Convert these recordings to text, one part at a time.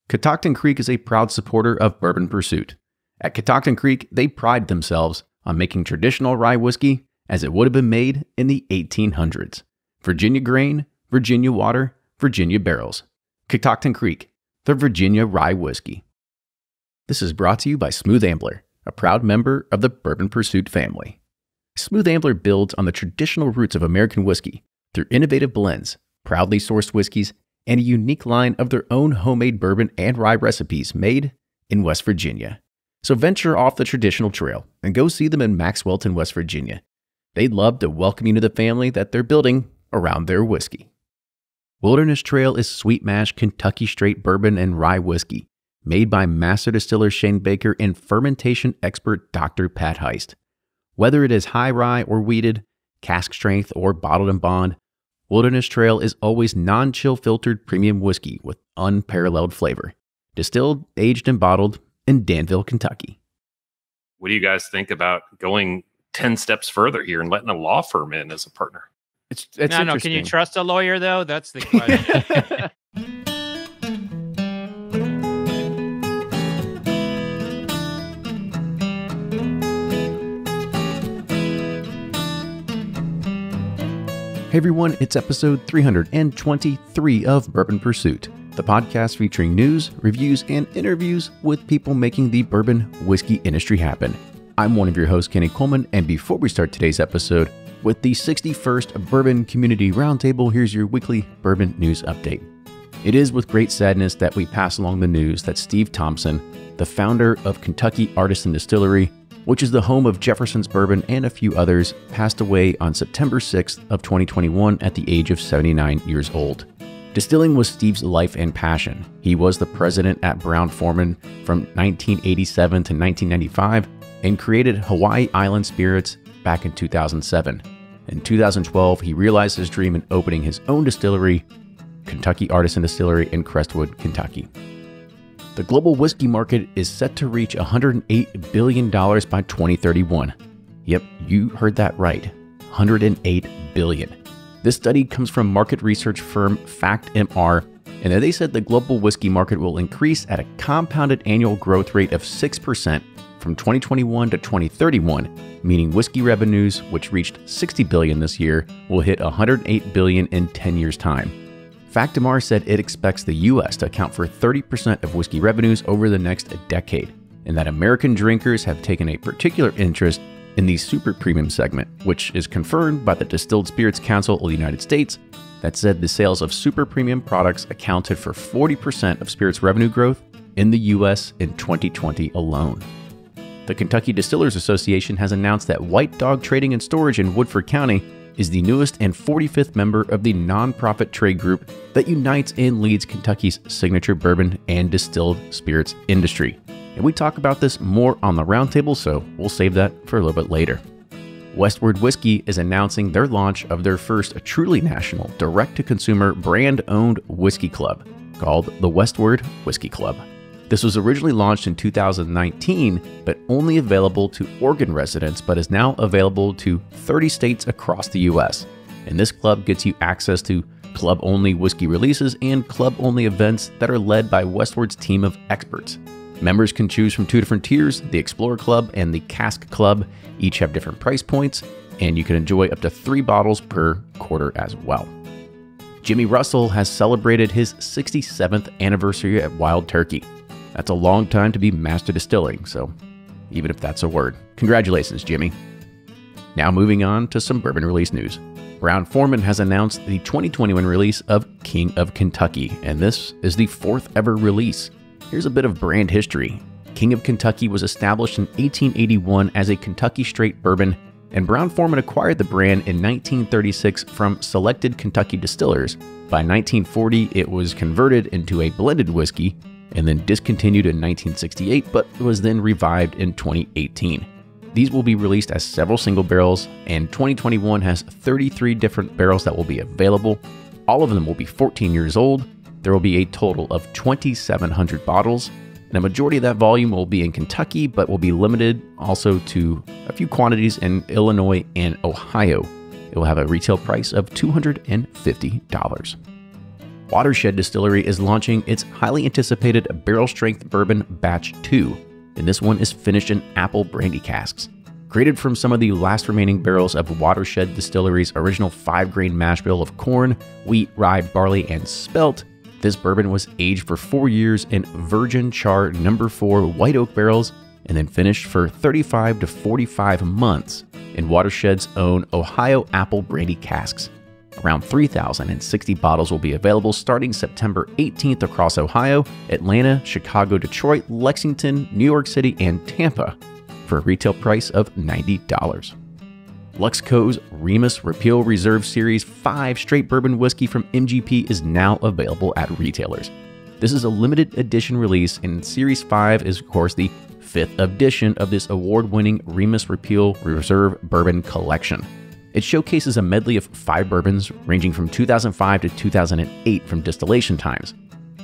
Catoctin Creek is a proud supporter of bourbon pursuit. At Catoctin Creek, they pride themselves on making traditional rye whiskey as it would have been made in the 1800s. Virginia grain, Virginia water, Virginia barrels. Catoctin Creek, the Virginia rye whiskey. This is brought to you by Smooth Ambler, a proud member of the Bourbon Pursuit family. Smooth Ambler builds on the traditional roots of American whiskey through innovative blends, proudly sourced whiskeys, and a unique line of their own homemade bourbon and rye recipes made in West Virginia. So venture off the traditional trail and go see them in Maxwellton, West Virginia. They'd love to welcome you to the family that they're building around their whiskey. Wilderness Trail is sweet mash Kentucky straight bourbon and rye whiskey made by master distiller Shane Baker and fermentation expert Dr. Pat Heist. Whether it is high rye or wheated, cask strength or bottled and bond, Wilderness Trail is always non-chill filtered premium whiskey with unparalleled flavor. Distilled, aged, and bottled in Danville, Kentucky. What do you guys think about going 10 steps further here and letting a law firm in as a partner? It's no. Can you trust a lawyer, though? That's the question. Hey everyone, it's episode 323 of Bourbon Pursuit, the podcast featuring news, reviews, and interviews with people making the bourbon whiskey industry happen. I'm one of your hosts, Kenny Coleman, and before we start today's episode with the 61st Bourbon Community Roundtable, here's your weekly bourbon news update. It is with great sadness that we pass along the news that Steve Thompson, the founder of Kentucky Artisan Distillery, which is the home of Jefferson's Bourbon and a few others, passed away on September 6th of 2021 at the age of 79 years old. Distilling was Steve's life and passion. He was the president at Brown-Forman from 1987 to 1995 and created Hawaii Island Spirits back in 2007. In 2012, he realized his dream in opening his own distillery, Kentucky Artisan Distillery in Westward, Kentucky. The global whiskey market is set to reach $108 billion by 2031. Yep, you heard that right. $108 billion. This study comes from market research firm FactMR, and they said the global whiskey market will increase at a compounded annual growth rate of 6% from 2021 to 2031, meaning whiskey revenues, which reached $60 billion this year, will hit $108 billion in 10 years' time. FactMR said it expects the U.S. to account for 30% of whiskey revenues over the next decade, and that American drinkers have taken a particular interest in the super premium segment, which is confirmed by the Distilled Spirits Council of the United States that said the sales of super premium products accounted for 40% of spirits revenue growth in the U.S. in 2020 alone. The Kentucky Distillers Association has announced that White Dog Trading and Storage in Woodford County is the newest and 45th member of the nonprofit trade group that unites and leads Kentucky's signature bourbon and distilled spirits industry. And we talk about this more on the roundtable, so we'll save that for a little bit later. Westward Whiskey is announcing their launch of their first truly national, direct-to-consumer, brand-owned whiskey club called the Westward Whiskey Club. This was originally launched in 2019, but only available to Oregon residents, but is now available to 30 states across the U.S. And this club gets you access to club-only whiskey releases and club-only events that are led by Westward's team of experts. Members can choose from two different tiers, the Explorer Club and the Cask Club. Each have different price points, and you can enjoy up to 3 bottles per quarter as well. Jimmy Russell has celebrated his 67th anniversary at Wild Turkey. That's a long time to be master distilling, so even if that's a word. Congratulations, Jimmy. Now moving on to some bourbon release news. Brown-Forman has announced the 2021 release of King of Kentucky, and this is the 4th ever release. Here's a bit of brand history. King of Kentucky was established in 1881 as a Kentucky straight bourbon, and Brown-Forman acquired the brand in 1936 from selected Kentucky distillers. By 1940, it was converted into a blended whiskey, and then discontinued in 1968, but was then revived in 2018. These will be released as several single barrels, and 2021 has 33 different barrels that will be available. All of them will be 14 years old. There will be a total of 2,700 bottles, and a majority of that volume will be in Kentucky, but will be limited also to a few quantities in Illinois and Ohio. It will have a retail price of $250. Watershed Distillery is launching its highly anticipated barrel strength bourbon batch 2, and this one is finished in apple brandy casks. Created from some of the last remaining barrels of Watershed Distillery's original 5-grain mash bill of corn, wheat, rye, barley, and spelt, this bourbon was aged for 4 years in Virgin Char No. 4 white oak barrels and then finished for 35 to 45 months in Watershed's own Ohio apple brandy casks. Around 3,060 bottles will be available starting September 18th across Ohio, Atlanta, Chicago, Detroit, Lexington, New York City, and Tampa for a retail price of $90. Luxco's Remus Repeal Reserve Series 5 straight bourbon whiskey from MGP is now available at retailers. This is a limited edition release, and Series 5 is, of course, the 5th edition of this award-winning Remus Repeal Reserve Bourbon Collection. It showcases a medley of 5 bourbons ranging from 2005 to 2008 from distillation times.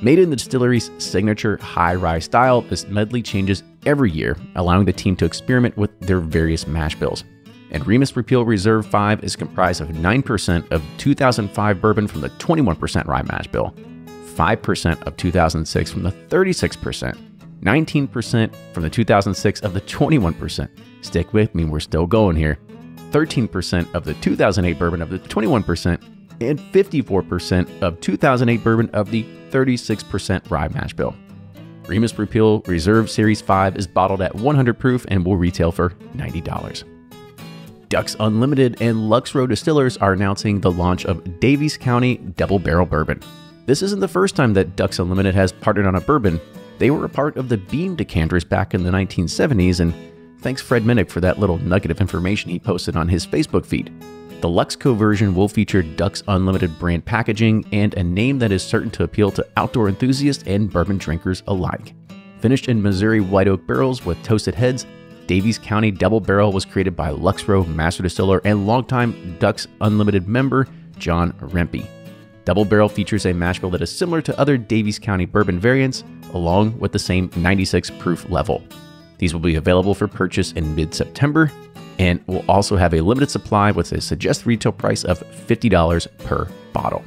Made in the distillery's signature high rye style, this medley changes every year, allowing the team to experiment with their various mash bills. And Remus Repeal Reserve 5 is comprised of 9% of 2005 bourbon from the 21% rye mash bill, 5% of 2006 from the 36%, 19% from the 2006 of the 21%. Stick with me, we're still going here. 13% of the 2008 bourbon of the 21%, and 54% of 2008 bourbon of the 36% rye mash bill. Remus Repeal Reserve Series 5 is bottled at 100 proof and will retail for $90. Ducks Unlimited and Lux Row Distillers are announcing the launch of Davies County Double Barrel Bourbon. This isn't the first time that Ducks Unlimited has partnered on a bourbon. They were a part of the Beam decanters back in the 1970s, and thanks Fred Minnick for that little nugget of information he posted on his Facebook feed. The Luxco version will feature Ducks Unlimited brand packaging and a name that is certain to appeal to outdoor enthusiasts and bourbon drinkers alike. Finished in Missouri white oak barrels with toasted heads, Davies County Double Barrel was created by Lux Row master distiller and longtime Ducks Unlimited member John Rempe. Double Barrel features a mash bill that is similar to other Davies County bourbon variants, along with the same 96 proof level. These will be available for purchase in mid-September and will also have a limited supply with a suggested retail price of $50 per bottle.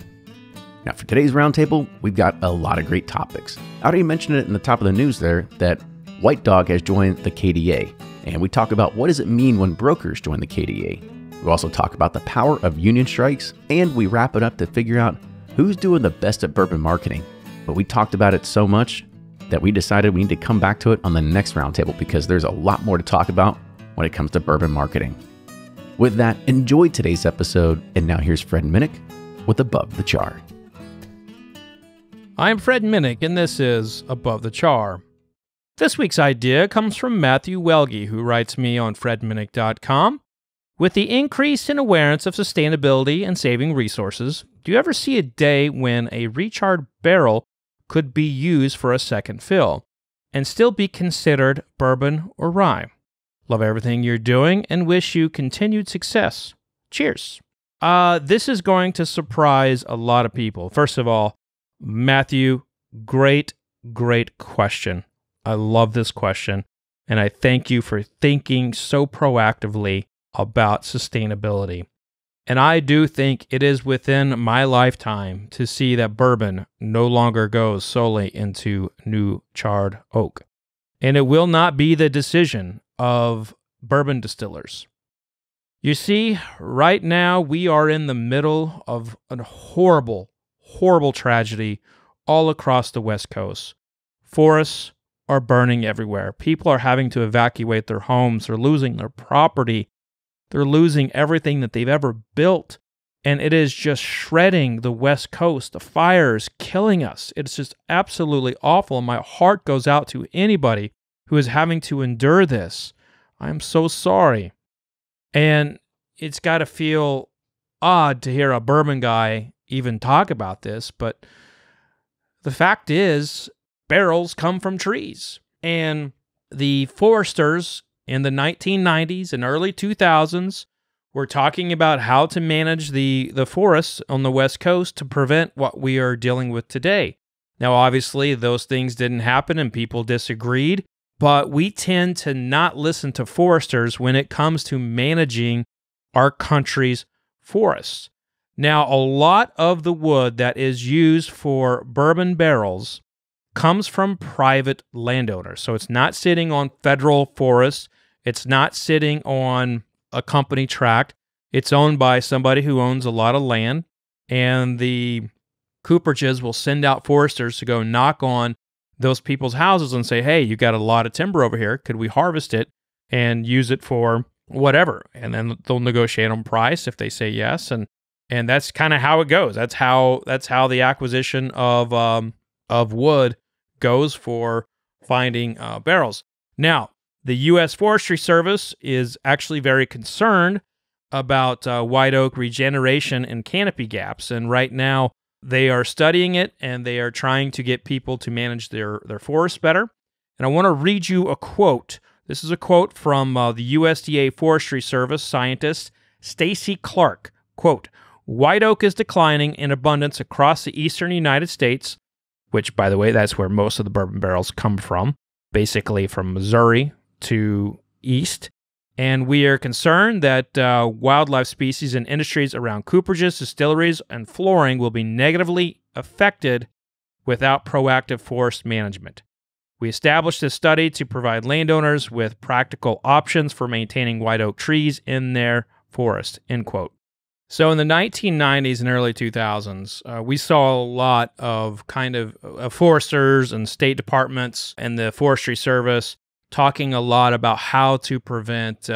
Now for today's roundtable, we've got a lot of great topics. I already mentioned it in the top of the news there that White Dog has joined the KDA, and we talk about what does it mean when brokers join the KDA. We also talk about the power of union strikes, and we wrap it up to figure out who's doing the best at bourbon marketing. But we talked about it so much that we decided we need to come back to it on the next roundtable because there's a lot more to talk about when it comes to bourbon marketing. With that, enjoy today's episode, and now here's Fred Minnick with Above the Char. I'm Fred Minnick, and this is Above the Char. This week's idea comes from Matthew Welge, who writes me on fredminnick.com. With the increase in awareness of sustainability and saving resources, do you ever see a day when a recharred barrel could be used for a second fill and still be considered bourbon or rye? Love everything you're doing and wish you continued success. Cheers. This is going to surprise a lot of people. First of all, Matthew, great question. I love this question, and I thank you for thinking so proactively about sustainability. And I do think it is within my lifetime to see that bourbon no longer goes solely into new charred oak. And it will not be the decision of bourbon distillers. You see, right now we are in the middle of a horrible tragedy all across the West Coast. Forests are burning everywhere. People are having to evacuate their homes. They're losing their property. They're losing everything that they've ever built. And it is just shredding the West Coast. The fire is killing us. It's just absolutely awful. And my heart goes out to anybody who is having to endure this. I'm so sorry. And it's got to feel odd to hear a bourbon guy even talk about this. But the fact is, barrels come from trees. And the foresters in the 1990s and early 2000s were talking about how to manage the forests on the West Coast to prevent what we are dealing with today. Now, obviously, those things didn't happen and people disagreed, but we tend to not listen to foresters when it comes to managing our country's forests. Now, a lot of the wood that is used for bourbon barrels comes from private landowners. So it's not sitting on federal forests. It's not sitting on a company tract. It's owned by somebody who owns a lot of land. And the cooperages will send out foresters to go knock on those people's houses and say, hey, you got a lot of timber over here. Could we harvest it and use it for whatever? And then they'll negotiate on price if they say yes. And that's kind of how it goes. That's how the acquisition of wood goes for finding barrels. Now, the U.S. Forestry Service is actually very concerned about white oak regeneration and canopy gaps. And right now, they are studying it, and they are trying to get people to manage their forests better. And I want to read you a quote. This is a quote from the USDA Forestry Service scientist Stacy Clark. Quote, "White oak is declining in abundance across the eastern United States," which, by the way, that's where most of the bourbon barrels come from, basically from Missouri to east. And we are concerned that wildlife species and industries around cooperages, distilleries, and flooring will be negatively affected without proactive forest management. We established this study to provide landowners with practical options for maintaining white oak trees in their forest, end quote. So in the 1990s and early 2000s, we saw a lot of foresters and state departments and the Forestry Service talking a lot about how to prevent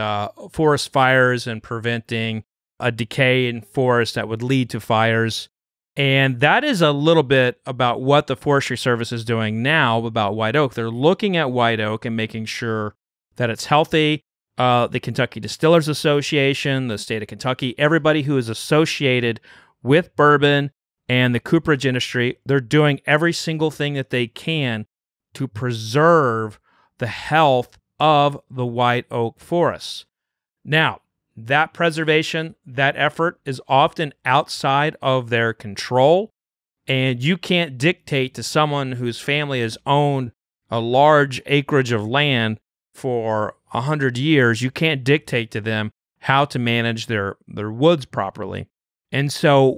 forest fires and preventing a decay in forests that would lead to fires. And that is a little bit about what the Forestry Service is doing now about white oak. They're looking at white oak and making sure that it's healthy. The Kentucky Distillers Association, the state of Kentucky, everybody who is associated with bourbon and the cooperage industry, they're doing every single thing that they can to preserve the health of the white oak forests. Now, that preservation, that effort is often outside of their control, and you can't dictate to someone whose family has owned a large acreage of land for 100 years, you can't dictate to them how to manage their woods properly. And so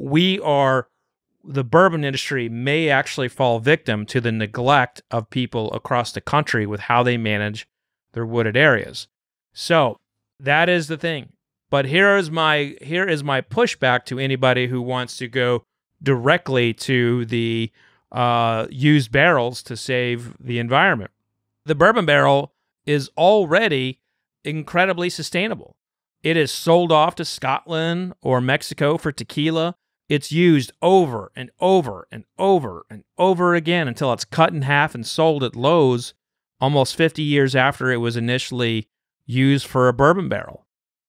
the bourbon industry may actually fall victim to the neglect of people across the country with how they manage their wooded areas. So that is the thing. But here is my pushback to anybody who wants to go directly to the used barrels to save the environment. The bourbon barrel is already incredibly sustainable. It is sold off to Scotland or Mexico for tequila. It's used over and over and over and over again until it's cut in half and sold at Lowe's almost 50 years after it was initially used for a bourbon barrel.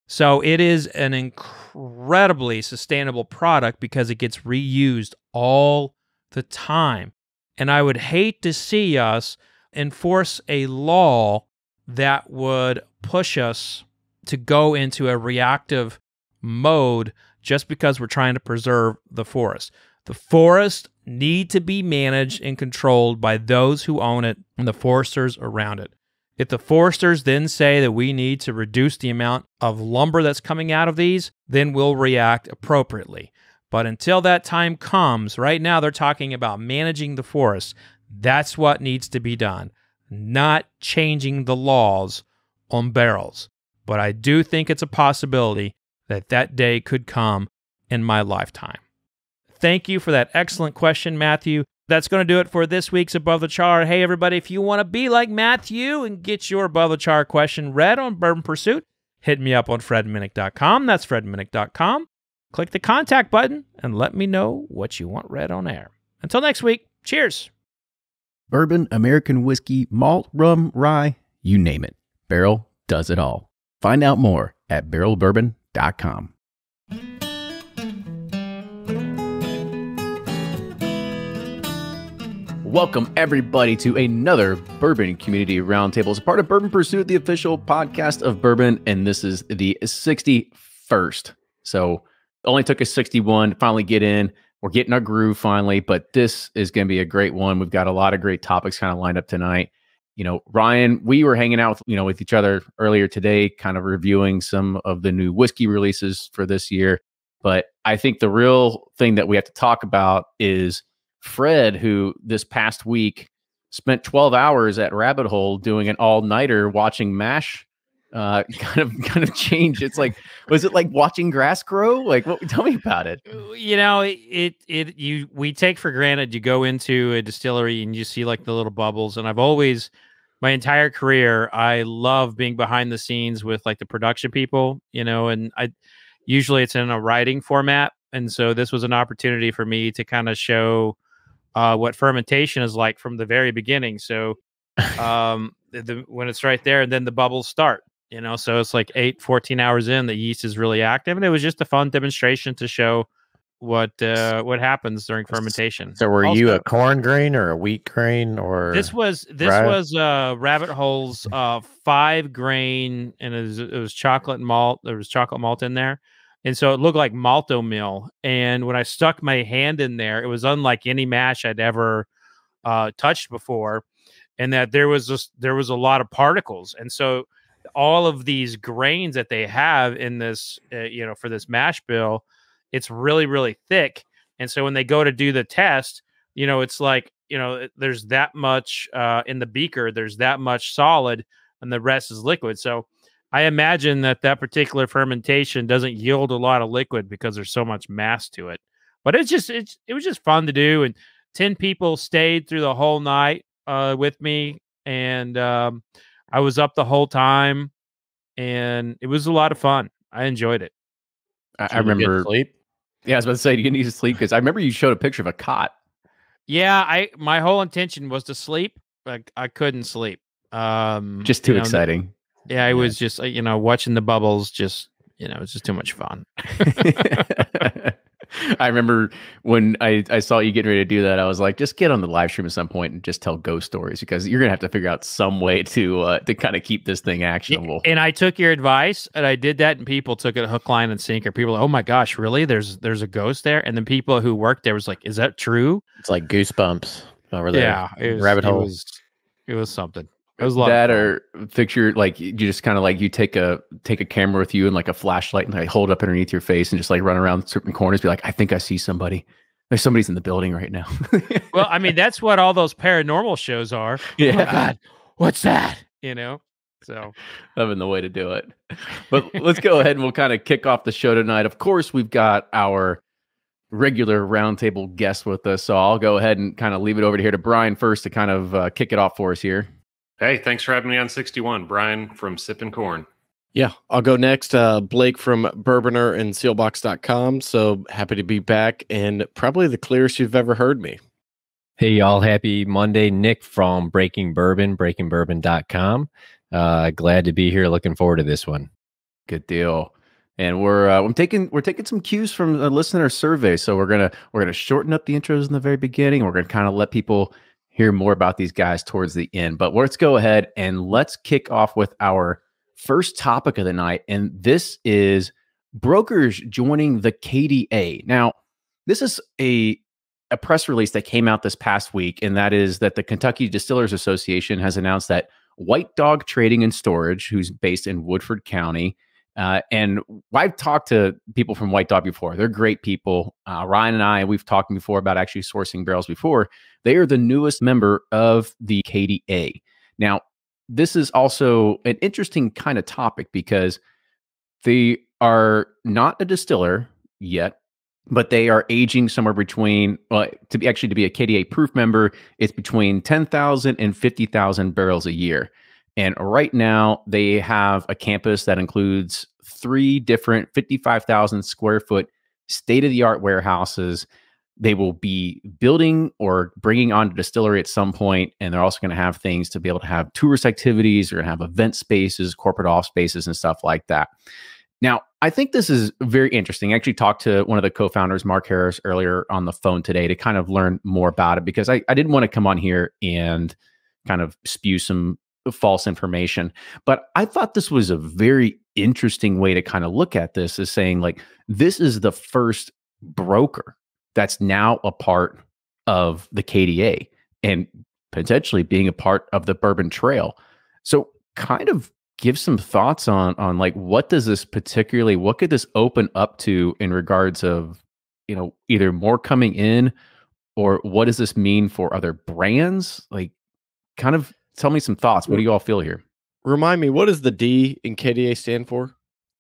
So it is an incredibly sustainable product because it gets reused all the time. And I would hate to see us enforce a law that would push us to go into a reactive mode just because we're trying to preserve the forest. The forests need to be managed and controlled by those who own it and the foresters around it. If the foresters then say that we need to reduce the amount of lumber that's coming out of these, then we'll react appropriately. But until that time comes, right now they're talking about managing the forest. That's what needs to be done, not changing the laws on barrels. But I do think it's a possibility that day could come in my lifetime. Thank you for that excellent question, Matthew. That's going to do it for this week's Above the Char. Hey, everybody, if you want to be like Matthew and get your Above the Char question read on Bourbon Pursuit, hit me up on fredminnick.com. That's fredminnick.com. Click the contact button and let me know what you want read on air. Until next week, cheers. Bourbon, American whiskey, malt, rum, rye, you name it. Barrel does it all. Find out more at barrelbourbon.com. Welcome, everybody, to another Bourbon Community Roundtable. As a part of Bourbon Pursuit, the official podcast of bourbon, and this is the 61st. So it only took us 61 to finally get in. We're getting our groove finally, but this is going to be a great one. We've got a lot of great topics kind of lined up tonight. You know, Ryan, we were hanging out with each other earlier today, kind of reviewing some of the new whiskey releases for this year. But I think the real thing that we have to talk about is Fred, who this past week spent 12 hours at Rabbit Hole doing an all-nighter watching MASH kind of change. It's like, was it like watching grass grow? Like, tell me about it. You know, we take for granted you go into a distillery and you see like the little bubbles. And I've always, my entire career, I love being behind the scenes with like the production people, you know, and usually it's in a writing format. And so this was an opportunity for me to kind of show what fermentation is like from the very beginning. So when it's right there and then the bubbles start, you know, so it's like 14 hours in, the yeast is really active. And it was just a fun demonstration to show what happens during fermentation. So were you a corn grain or a wheat grain or this was Rabbit Hole's 5 grain, and it was chocolate malt. There was chocolate malt in there. And so it looked like malto mill. And when I stuck my hand in there, it was unlike any mash I'd ever touched before. And that there was a lot of particles. And so all of these grains that they have in this, for this mash bill, it's really, really thick. And so when they go to do the test, you know, it's like, you know, there's that much in the beaker, there's that much solid, and the rest is liquid. So I imagine that particular fermentation doesn't yield a lot of liquid because there's so much mass to it. But it was just fun to do. And 10 people stayed through the whole night with me. And I was up the whole time, and it was a lot of fun. I enjoyed it. I remember sleep. Yeah, I was about to say, you need to sleep because I remember you showed a picture of a cot. Yeah, my whole intention was to sleep, but I couldn't sleep. Just too exciting. Yeah, it was just watching the bubbles. Just it's just too much fun. I remember when I saw you getting ready to do that, I was like, just get on the live stream at some point and just tell ghost stories, because you're gonna have to figure out some way to kind of keep this thing actionable. And I took your advice, and I did that, and people took it hook, line, and sinker. People were like, oh my gosh, really? There's a ghost there? And then people who worked there was like, is that true? It's like Goosebumps over there. Yeah, Rabbit Hole. It was something. It was a lot that, of fun. or picture like you just kind of like you take a camera with you and like a flashlight and like hold up underneath your face and just like run around certain corners, be like, I think I see somebody. Somebody's in the building right now. Well, I mean, that's what all those paranormal shows are. Yeah. Oh my God, what's that? So Loving the way to do it. But let's go ahead and we'll kind of kick off the show tonight. Of course, we've got our regular roundtable guest with us, so I'll go ahead and kind of leave it over to here to Brian first to kind of kick it off for us here. Hey, thanks for having me on 61. Brian from Sippin' Corn. Yeah, I'll go next. Blake from Bourboner and Sealbox.com. So happy to be back, and probably the clearest you've ever heard me. Hey, y'all. Happy Monday. Nick from Breaking Bourbon, breakingbourbon.com. Glad to be here. Looking forward to this one. Good deal. And we're taking some cues from the listener survey. So we're gonna shorten up the intros in the very beginning. We're gonna kind of let people hear more about these guys towards the end. But let's go ahead and let's kick off with our first topic of the night. And this is brokers joining the KDA. Now, this is a press release that came out this past week, and that is that the Kentucky Distillers Association has announced that White Dog Trading and Storage, who's based in Woodford County, and I've talked to people from White Dog before. They're great people. Ryan and we've talked before about actually sourcing barrels before. They are the newest member of the KDA. Now, this is also an interesting kind of topic because they are not a distiller yet, but they are aging somewhere between, to be a KDA proof member, it's between 10,000 and 50,000 barrels a year. And right now they have a campus that includes 3 different 55,000 square foot state-of-the-art warehouses. They will be building or bringing on a distillery at some point, and they're also going to have things to be able to have tourist activities. They're going to have event spaces, corporate off spaces, and stuff like that. Now, I think this is very interesting. I actually talked to one of the co-founders, Mark Harris, earlier on the phone today to kind of learn more about it, because I didn't want to come on here and kind of spew some false information. But I thought this was a very interesting way to kind of look at this, as saying, like, this is the first broker that's now a part of the KDA and potentially being a part of the Bourbon Trail. So kind of give some thoughts on like what could this open up to in regards of, either more coming in, or what does this mean for other brands? Like, kind of tell me some thoughts. What do you all feel here? Remind me, what does the D in KDA stand for?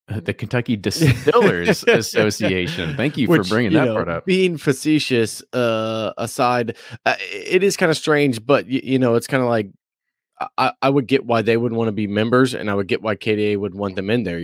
The Kentucky Distillers Association. Thank you for bringing that part up. Being facetious aside, it is kind of strange, but it's kind of like I would get why they would want to be members, and I would get why KDA would want them in there.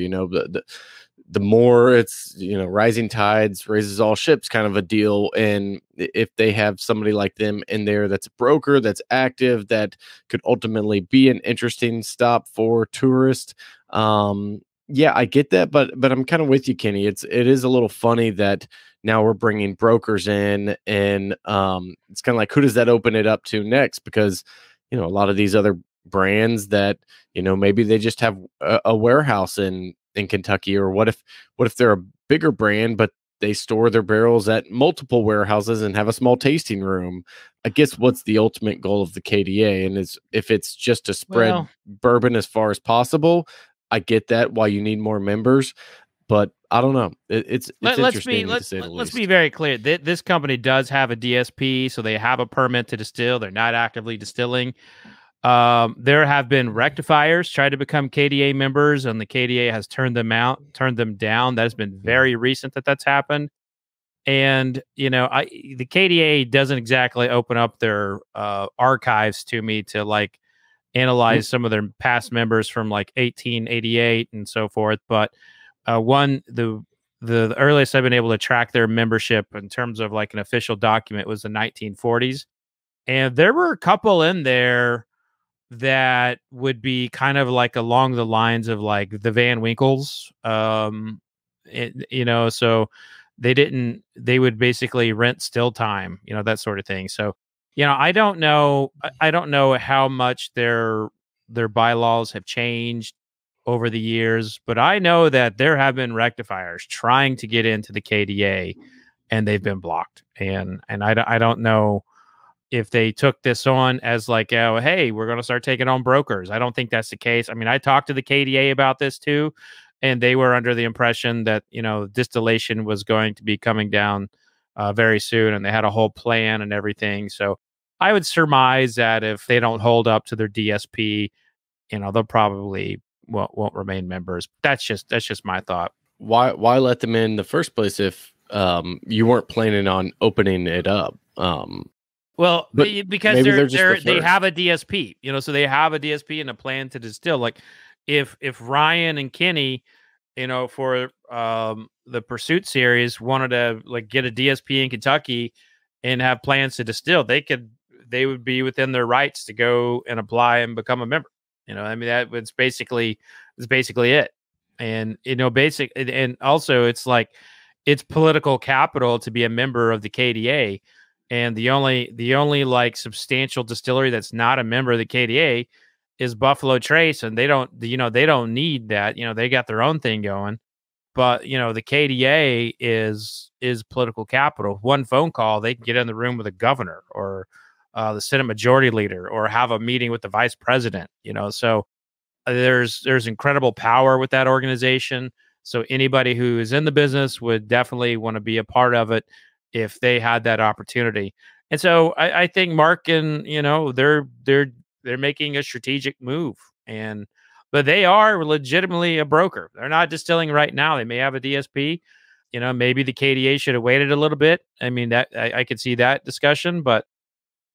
The more it's, rising tides raises all ships kind of a deal. And if they have somebody like them in there that's a broker, that's active, that could ultimately be an interesting stop for tourists. Yeah, I get that, but I'm kind of with you, Kenny. It is a little funny that now we're bringing brokers in, and it's kind of like, who does that open it up to next? Because, a lot of these other brands that, maybe they just have a warehouse in Kentucky, or what if they're a bigger brand, but they store their barrels at multiple warehouses and have a small tasting room? I guess what's the ultimate goal of the KDA? And if it's just to spread bourbon as far as possible, I get that, why you need more members, but I don't know. It's interesting to say the least. Let's be very clear. This company does have a DSP, so they have a permit to distill. They're not actively distilling. There have been rectifiers try to become KDA members, and the KDA has turned them down. That has been very recent that's happened. And, the KDA doesn't exactly open up their archives to me to like analyze some of their past members from like 1888 and so forth. But the earliest I've been able to track their membership in terms of like an official document was the 1940s. And there were a couple in there that would be kind of like along the lines of like the Van Winkles, so they would basically rent still time, that sort of thing. So, I don't know how much their bylaws have changed over the years, but I know that there have been rectifiers trying to get into the KDA, and they've been blocked. And I don't know if they took this on as like, oh, hey, we're going to start taking on brokers. I don't think that's the case. I mean, I talked to the KDA about this too, and they were under the impression that, distillation was going to be coming down very soon, and they had a whole plan and everything. So I would surmise that if they don't hold up to their DSP, they'll probably won't remain members. That's just my thought. Why let them in the first place if you weren't planning on opening it up? Well, because they have a DSP, so they have a DSP and a plan to distill. Like if Ryan and Kenny, for the Pursuit series wanted to like get a DSP in Kentucky and have plans to distill, they would be within their rights to go and apply and become a member. That was basically it. And, and also it's like, it's political capital to be a member of the KDA. And the only like substantial distillery that's not a member of the KDA is Buffalo Trace, and they don't need that. They got their own thing going. But the KDA is political capital. One phone call, they can get in the room with a governor or the Senate Majority Leader, or have a meeting with the Vice President. So there's incredible power with that organization. So anybody who is in the business would definitely want to be a part of it if they had that opportunity. And so I think Mark and, they're making a strategic move, but they are legitimately a broker. They're not distilling right now. They may have a DSP, maybe the KDA should have waited a little bit. I mean, that I could see that discussion, but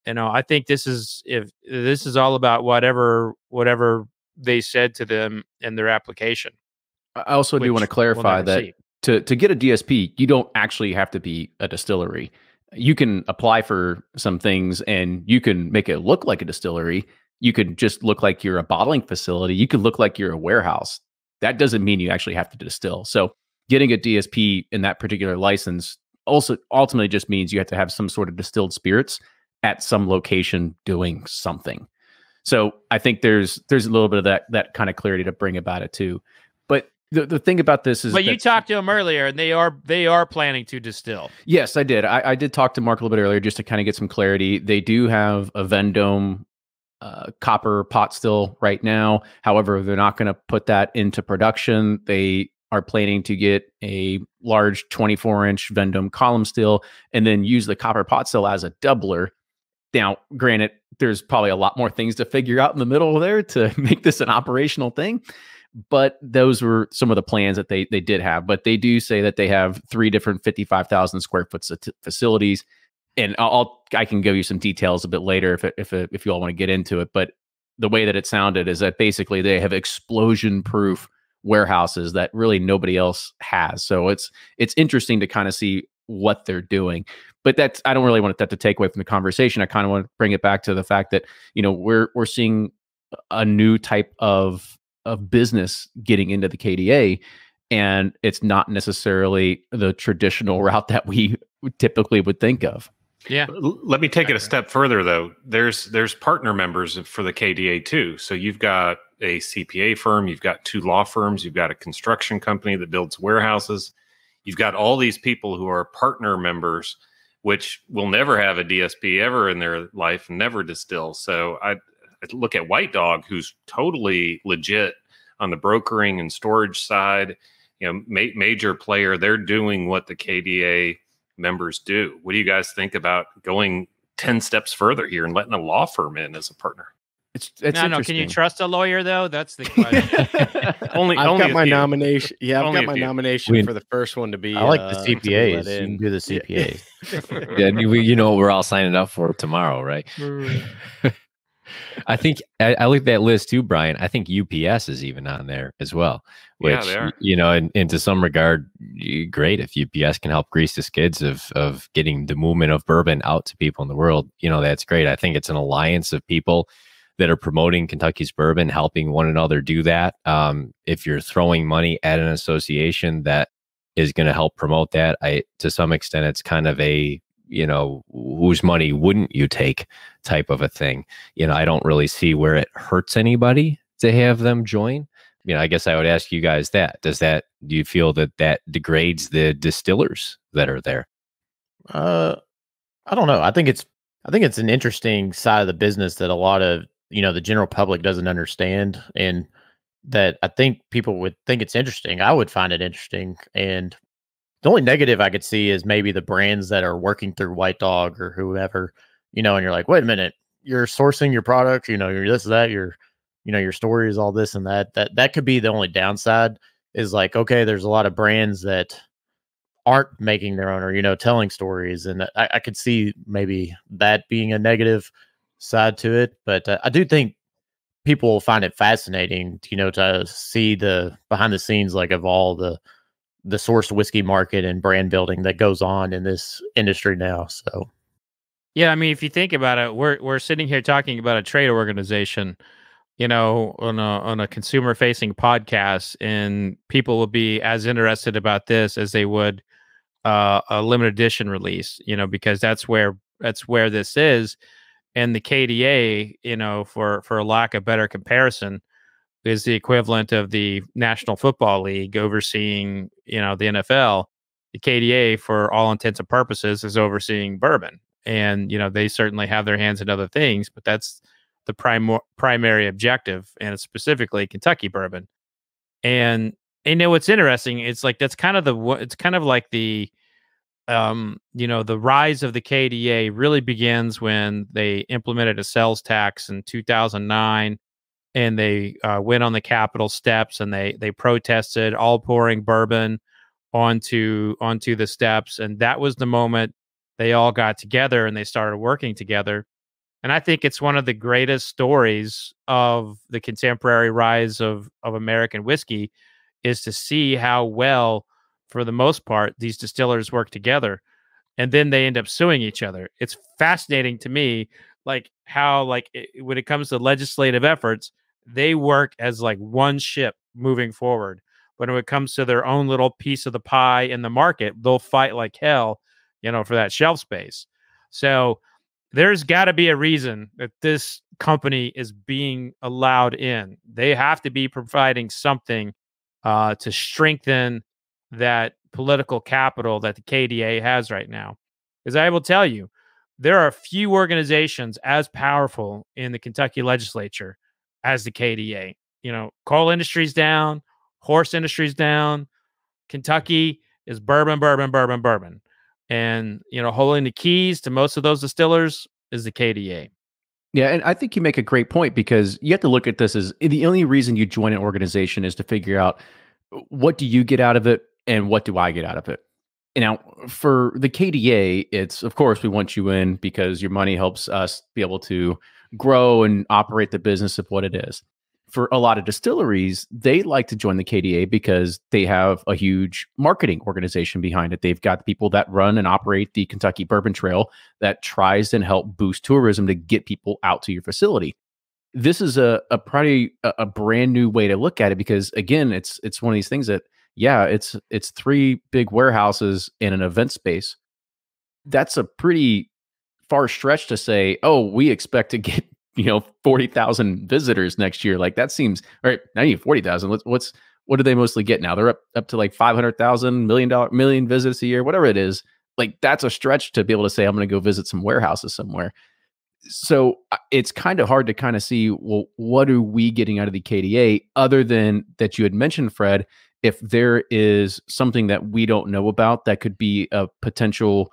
I think this is all about whatever they said to them in their application. I also do want to clarify that to get a DSP, you don't actually have to be a distillery. You can apply for some things and you can make it look like a distillery. You could just look like you're a bottling facility. You could look like you're a warehouse. That doesn't mean you actually have to distill. So getting a DSP in that particular license also ultimately just means you have to have some sort of distilled spirits at some location doing something. So I think there's a little bit of that kind of clarity to bring about it too. But the thing about this is, but you talked to them earlier, and they are planning to distill. Yes, I did. I did talk to Mark a little bit earlier just to kind of get some clarity. They do have a Vendome copper pot still right now. However, they're not going to put that into production. They are planning to get a large 24-inch Vendome column still and then use the copper pot still as a doubler. Now, granted, there's probably a lot more things to figure out in the middle there to make this an operational thing. But those were some of the plans that they did have. But they do say that they have 3 different 55,000 square foot facilities. And I can give you some details a bit later if you all want to get into it. But the way that it sounded is that basically they have explosion-proof warehouses that really nobody else has. So it's interesting to kind of see what they're doing. But I don't really want that to take away from the conversation. I kind of want to bring it back to the fact that, we're seeing a new type of business getting into the KDA, and it's not necessarily the traditional route that we typically would think of. Yeah. Let me take it a step further, though. There's partner members for the KDA too. So you've got a CPA firm, you've got 2 law firms, you've got a construction company that builds warehouses. You've got all these people who are partner members, which will never have a DSP ever in their life, never distill. So I look at White Dog, who's totally legit on the brokering and storage side, major player. They're doing what the KDA members do. What do you guys think about going 10 steps further here and letting a law firm in as a partner? It's no. Can you trust a lawyer though? That's the question. I've got my nomination. Yeah, I've Only got my a few. nomination for the first one to be. I like the to be CPAs. let You in. can do the CPAs. Yeah, you know what we're all signing up for tomorrow, right? I think I looked at that list too, Brian. I think UPS is even on there as well, which, Yeah, they are. and to some regard, great if UPS can help grease the skids of getting the movement of bourbon out to people in the world. That's great. I think it's an alliance of people that are promoting Kentucky's bourbon, helping one another do that. If you're throwing money at an association that is going to help promote that, to some extent, it's kind of a, whose money wouldn't you take type of a thing. I don't really see where it hurts anybody to have them join. I guess I would ask you guys that. Do you feel that degrades the distillers that are there? I don't know. I think it's an interesting side of the business that a lot of, the general public doesn't understand, and that I think people would think it's interesting. I would find it interesting. And the only negative I could see is maybe the brands that are working through White Dog or whoever, and you're like, wait a minute, you're sourcing your product, you're this, that, your story is all this and that. That could be the only downside, is like, okay, there's a lot of brands that aren't making their own or, telling stories. And I could see maybe that being a negative side to it. But I do think people will find it fascinating, to see the behind the scenes, like, of all the sourced whiskey market and brand building that goes on in this industry now. So, yeah, I mean, if you think about it, we're sitting here talking about a trade organization, on a consumer facing podcast, and people will be as interested about this as they would a limited edition release, because that's where this is. And the KDA, for a lack of better comparison, is the equivalent of the National Football League overseeing, the NFL. The KDA, for all intents and purposes, is overseeing bourbon. And, they certainly have their hands in other things, but that's the primary objective, and it's specifically Kentucky bourbon. And what's interesting, it's like that's kind of like the the rise of the KDA really begins when they implemented a sales tax in 2009, and they went on the Capitol steps and they protested, all pouring bourbon onto the steps, and that was the moment they all got together and they started working together. And I think it's one of the greatest stories of the contemporary rise of American whiskey, is to see how well, for the most part, these distillers work together, and then they end up suing each other. It's fascinating to me, like how, when it comes to legislative efforts, they work as like one ship moving forward. But when it comes to their own little piece of the pie in the market, they'll fight like hell, for that shelf space. So there's got to be a reason that this company is being allowed in. They have to be providing something to strengthen that political capital that the KDA has right now. Because I will tell you, there are a few organizations as powerful in the Kentucky legislature as the KDA. You know, coal industry's down, horse industry's down. Kentucky is bourbon, bourbon, bourbon, bourbon. And, you know, holding the keys to most of those distillers is the KDA. Yeah, and I think you make a great point, because you have to look at this as the only reason you join an organization is to figure out, what do you get out of it and what do I get out of it? And now for the KDA, it's, of course, we want you in because your money helps us be able to grow and operate the business of what it is. For a lot of distilleries, they like to join the KDA because they have a huge marketing organization behind it. They've got people that run and operate the Kentucky Bourbon Trail that tries and help boost tourism to get people out to your facility. This is a brand new way to look at it, because again, it's one of these things that, yeah, it's 3 big warehouses in an event space. That's a pretty far stretch to say, oh, we expect to get 40,000 visitors next year. Like, that seems all right. Now you need 40,000. What do they mostly get now? They're up to like 500,000 million visits a year, whatever it is. Like, that's a stretch to be able to say, I'm going to go visit some warehouses somewhere. So it's kind of hard to kind of see, well, what are we getting out of the KDA, other than that you had mentioned, Fred, if there is something that we don't know about that could be a potential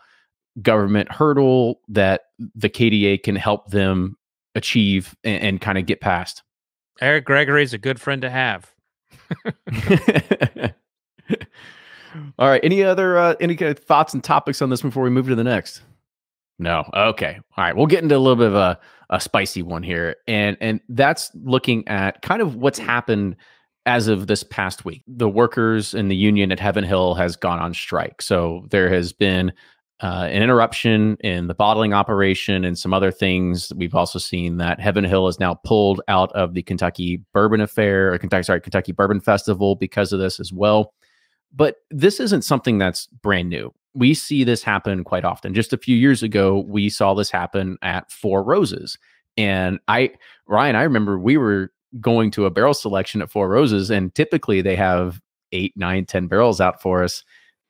government hurdle that the KDA can help them achieve and kind of get past. Eric Gregory is a good friend to have. All right. Any kind of thoughts and topics on this before we move to the next? No. Okay. All right. We'll get into a little bit of a spicy one here. And that's looking at kind of what's happened as of this past week. The workers in the union at Heaven Hill has gone on strike. So there has been an interruption in the bottling operation and some other things. We've also seen that Heaven Hill is now pulled out of the Kentucky Bourbon Affair, or Kentucky Bourbon Festival, because of this as well. But this isn't something that's brand new. We see this happen quite often. Just a few years ago, we saw this happen at Four Roses. And Ryan, I remember we were going to a barrel selection at Four Roses, and typically they have 8, 9, 10 barrels out for us.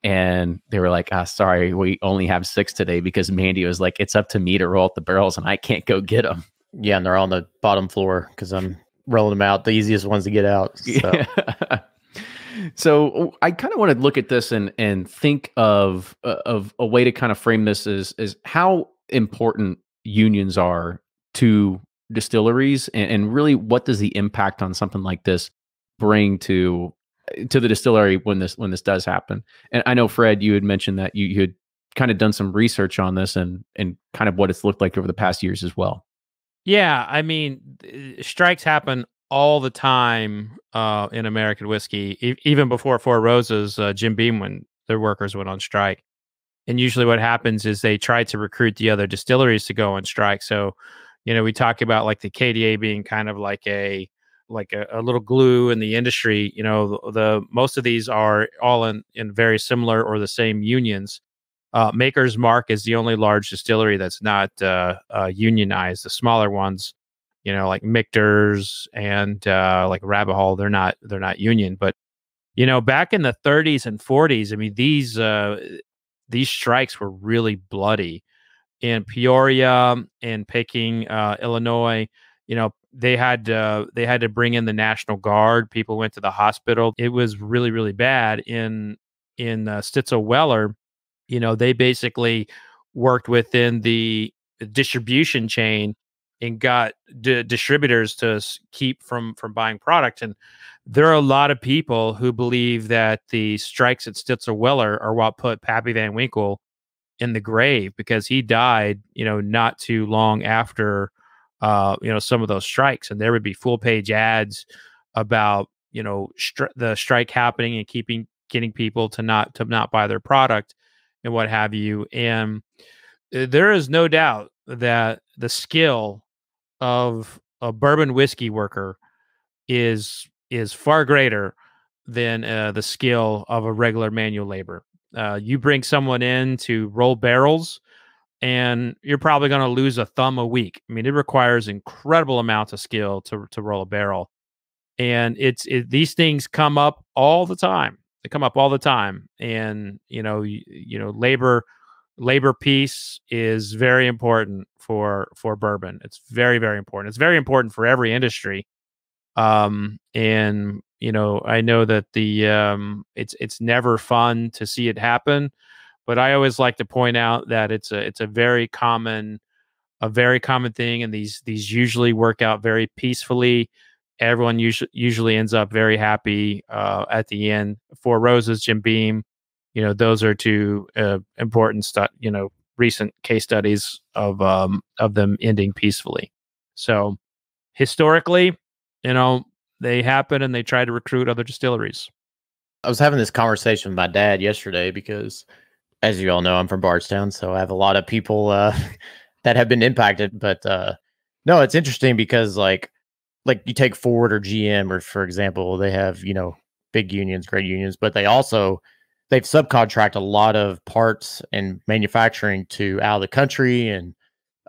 And they were like, sorry, we only have 6 today, because Mandy was like, it's up to me to roll out the barrels and I can't go get them. Yeah, and they're on the bottom floor because I'm rolling them out, the easiest ones to get out. So, yeah. So I kind of want to look at this and think of a way to kind of frame this is how important unions are to distilleries, and really what does the impact on something like this bring to the distillery when this does happen. And I know, Fred, you had mentioned that you had kind of done some research on this and kind of what it's looked like over the past years as well. Yeah, I mean, strikes happen all the time in American whiskey. Even before Four Roses, Jim Beam, when their workers went on strike. And usually what happens is they try to recruit the other distilleries to go on strike. So, we talk about like the KDA being kind of like a little glue in the industry. The most of these are all in very similar or the same unions. Maker's Mark is the only large distillery that's not unionized. The smaller ones, like Michter's and like Rabbit Hole, they're not union. But back in the 30s and 40s, I mean, these strikes were really bloody. In Peoria and Peking, Illinois, they had to bring in the National Guard. People went to the hospital. It was really, really bad. In Stitzel-Weller, they basically worked within the distribution chain and got distributors to keep from buying product. And there are a lot of people who believe that the strikes at Stitzel-Weller are what put Pappy Van Winkle in the grave, because he died, not too long after some of those strikes. And there would be full page ads about the strike happening and getting people to not buy their product and what have you. And there is no doubt that the skill of a bourbon whiskey worker is far greater than the skill of a regular manual labor. You bring someone in to roll barrels, and you're probably going to lose a thumb a week. I mean, it requires incredible amounts of skill to roll a barrel. And these things come up all the time. They come up all the time. And, labor labor peace is very important for bourbon. It's very, very important. It's very important for every industry. And I know that it's never fun to see it happen, but I always like to point out that it's a very common thing, and these usually work out very peacefully. Everyone usually ends up very happy at the end. Four Roses, Jim Beam, those are two important recent case studies of them ending peacefully. So historically, they happen, and they try to recruit other distilleries. I was having this conversation with my dad yesterday because, as you all know, I'm from Bardstown, so I have a lot of people that have been impacted. But no, it's interesting because like you take Ford or GM, or for example, they have big unions, great unions, but they've subcontract a lot of parts and manufacturing to out of the country and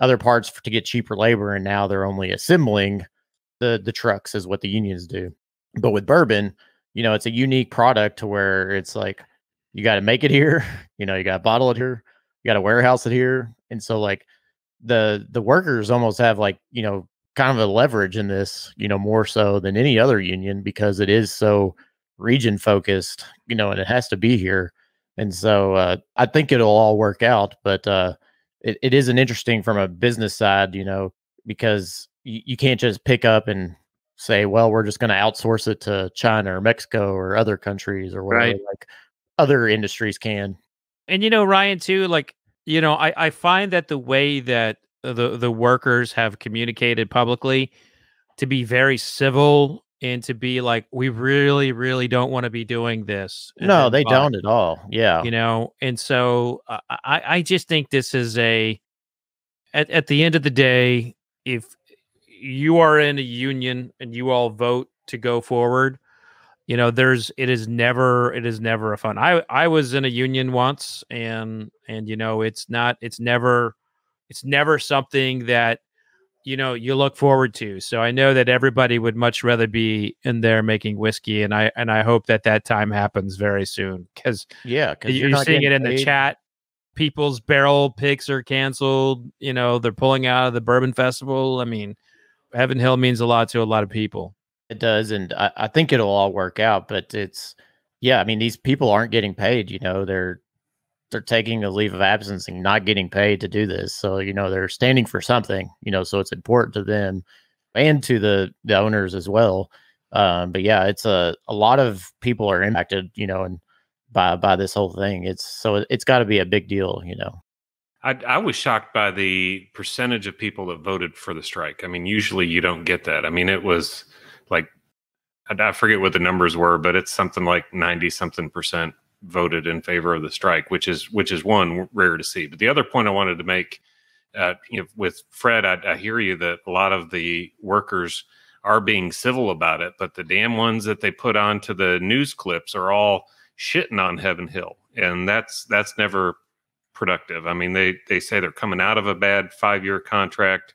other parts to get cheaper labor, and now they're only assembling the trucks is what the unions do. But with bourbon, it's a unique product to where it's like you got to make it here, you got to bottle it here, you got to warehouse it here, and so like the workers almost have like kind of a leverage in this, more so than any other union, because it is so region focused, and it has to be here. And so I think it'll all work out, but it is an interesting from a business side, because you can't just pick up and say, well, we're just going to outsource it to China or Mexico or other countries or whatever, like other industries can. And, Ryan, too, like, I find that the way that the workers have communicated publicly to be very civil and to be like, we really, really don't want to be doing this. No, they don't at all. Yeah. And so I just think this is at the end of the day, if you are in a union and you all vote to go forward, it is never a fun. I was in a union once, and it's never something that you look forward to. So I know that everybody would much rather be in there making whiskey, and I hope that time happens very soon, because you're seeing it in the chat. People's barrel picks are canceled. They're pulling out of the Bourbon Festival. I mean, Heaven Hill means a lot to a lot of people. It does, and I think it'll all work out. But these people aren't getting paid. They're taking a leave of absence and not getting paid to do this. So they're standing for something. So it's important to them and to the owners as well. But yeah, it's a lot of people are impacted. And by this whole thing, it's got to be a big deal. I was shocked by the percentage of people that voted for the strike. I mean, usually you don't get that. I mean, it was like, I forget what the numbers were, but it's something like 90-something% voted in favor of the strike, which is one rare to see. But the other point I wanted to make, with Fred, I hear you that a lot of the workers are being civil about it, but the damn ones that they put onto the news clips are all shitting on Heaven Hill, and that's never productive. I mean, they say they're coming out of a bad 5-year contract,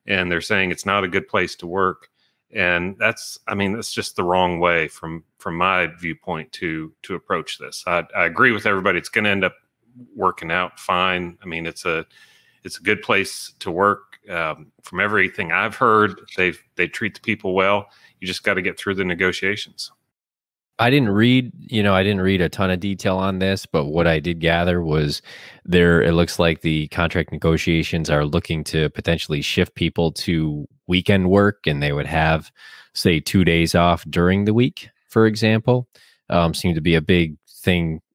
and they're saying it's not a good place to work, and that's just the wrong way from my viewpoint to approach this. I agree with everybody. It's going to end up working out fine. I mean, it's a good place to work. From everything I've heard, they treat the people well. You just got to get through the negotiations. I didn't read a ton of detail on this, but what I did gather was it looks like the contract negotiations are looking to potentially shift people to weekend work, and they would have, say, 2 days off during the week, for example. Seemed to be a big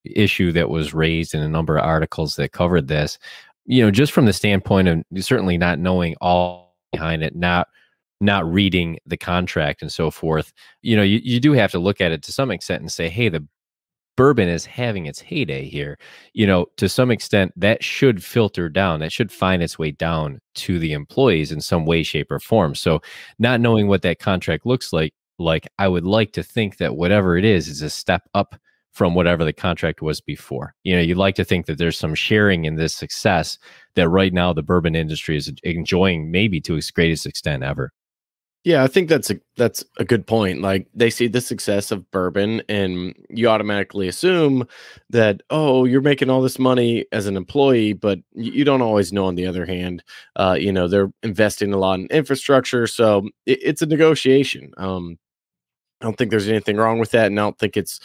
issue that was raised in a number of articles that covered this. Just from the standpoint of certainly not knowing all behind it, not reading the contract and so forth, you do have to look at it to some extent and say, hey, the bourbon is having its heyday here. To some extent, that should filter down. That should find its way down to the employees in some way, shape, or form. So not knowing what that contract looks like, I would like to think that whatever it is a step up from whatever the contract was before. You'd like to think that there's some sharing in this success that right now the bourbon industry is enjoying, maybe to its greatest extent ever. Yeah, I think that's a good point. Like they see the success of bourbon and you automatically assume that, oh, you're making all this money as an employee, but you don't always know on the other hand, they're investing a lot in infrastructure. So it's a negotiation. I don't think there's anything wrong with that. And I don't think it's,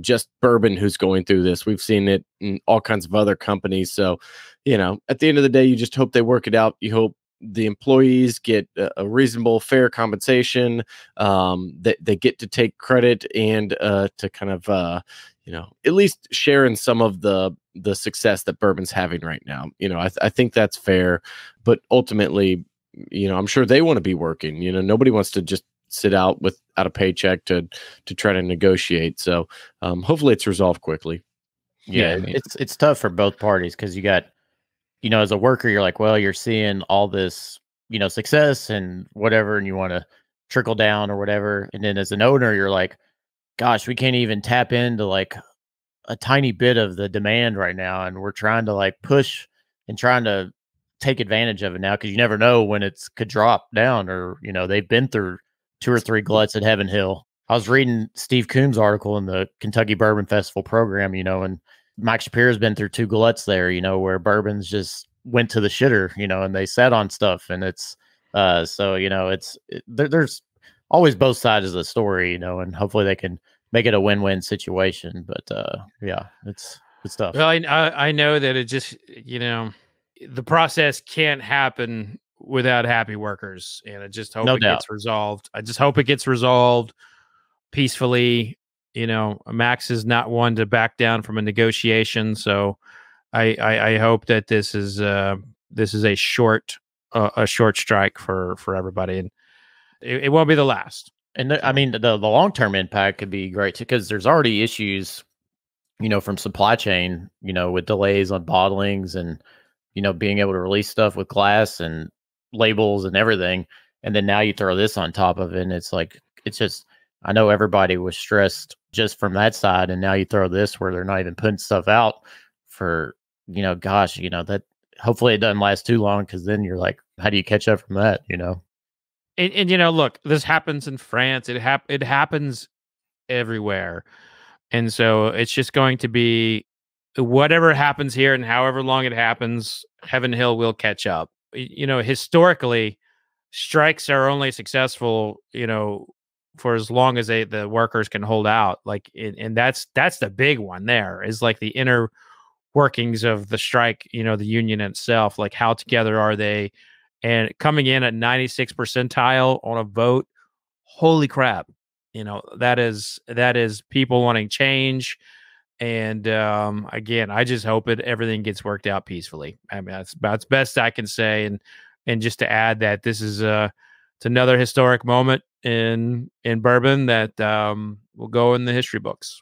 just bourbon who's going through this. We've seen it in all kinds of other companies. So, at the end of the day, you just hope they work it out. You hope the employees get a reasonable, fair compensation. That they get to take credit and to kind of, at least share in some of the success that bourbon's having right now. I think that's fair. But ultimately, I'm sure they want to be working. Nobody wants to just sit out without a paycheck to try to negotiate. So hopefully it's resolved quickly. Yeah, it's tough for both parties because you got, as a worker, you're like, well, you're seeing all this, success and whatever, and you want to trickle down or whatever. And then as an owner, you're like, gosh, we can't even tap into like a tiny bit of the demand right now. And we're trying to like push and trying to take advantage of it now because you never know when it's could drop down or, they've been through 2 or 3 gluts at Heaven Hill. I was reading Steve Coombs' article in the Kentucky Bourbon Festival program, and Mike Shapiro's been through 2 gluts there, where bourbons just went to the shitter, and they sat on stuff. And it's, there's always both sides of the story, and hopefully they can make it a win-win situation. But yeah, it's tough. Well, I know that it just, the process can't happen without happy workers, and I just hope gets resolved. I just hope it gets resolved peacefully. Max is not one to back down from a negotiation, so I hope that this is a short strike for everybody, and it won't be the last. And the long-term impact could be great too, because there's already issues, from supply chain, with delays on bottlings and being able to release stuff with glass and labels and everything. And then now you throw this on top of it, and it's like, I know everybody was stressed just from that side, and now you throw this where they're not even putting stuff out for, that hopefully it doesn't last too long, because then you're like, how do you catch up from that, And look, this happens in France. It happens everywhere. And so it's just going to be whatever happens here and however long it happens, Heaven Hill will catch up. Historically, strikes are only successful, for as long as the workers can hold out. Like, and that's the big one there, is like the inner workings of the strike, the union itself, like how together are they? And coming in at 96th percentile on a vote, holy crap. That is people wanting change. And again, I just hope everything gets worked out peacefully. I mean, that's best I can say. And just to add that this is it's another historic moment in bourbon that will go in the history books.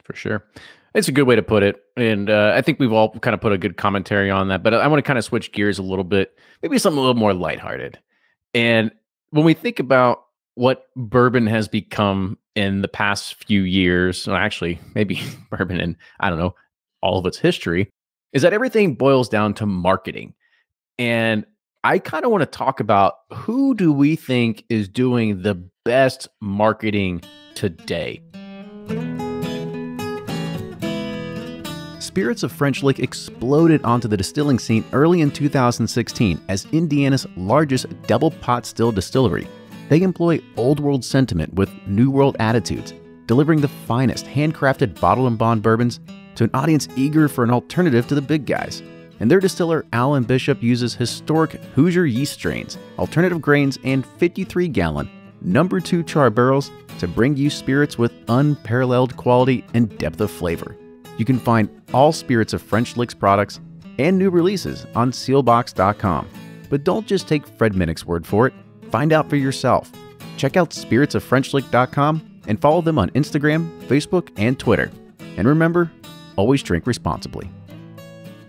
For sure. It's a good way to put it. And I think we've all kind of put a good commentary on that. But I want to kind of switch gears a little bit, maybe something a little more lighthearted. And when we think about what bourbon has become in the past few years, or actually maybe bourbon in, I don't know, all of its history, is that everything boils down to marketing. And I kind of want to talk about, who do we think is doing the best marketing today? Spirits of French Lick exploded onto the distilling scene early in 2016 as Indiana's largest double pot still distillery. They employ old world sentiment with new world attitudes, delivering the finest handcrafted bottle and bond bourbons to an audience eager for an alternative to the big guys. And their distiller, Alan Bishop, uses historic Hoosier yeast strains, alternative grains, and 53-gallon No. 2 char barrels to bring you spirits with unparalleled quality and depth of flavor. You can find all Spirits of French Lick's products and new releases on sealbox.com. But don't just take Fred Minnick's word for it. Find out for yourself. Check out spiritsoffrenchlick.com and follow them on Instagram, Facebook, and Twitter. And remember, always drink responsibly.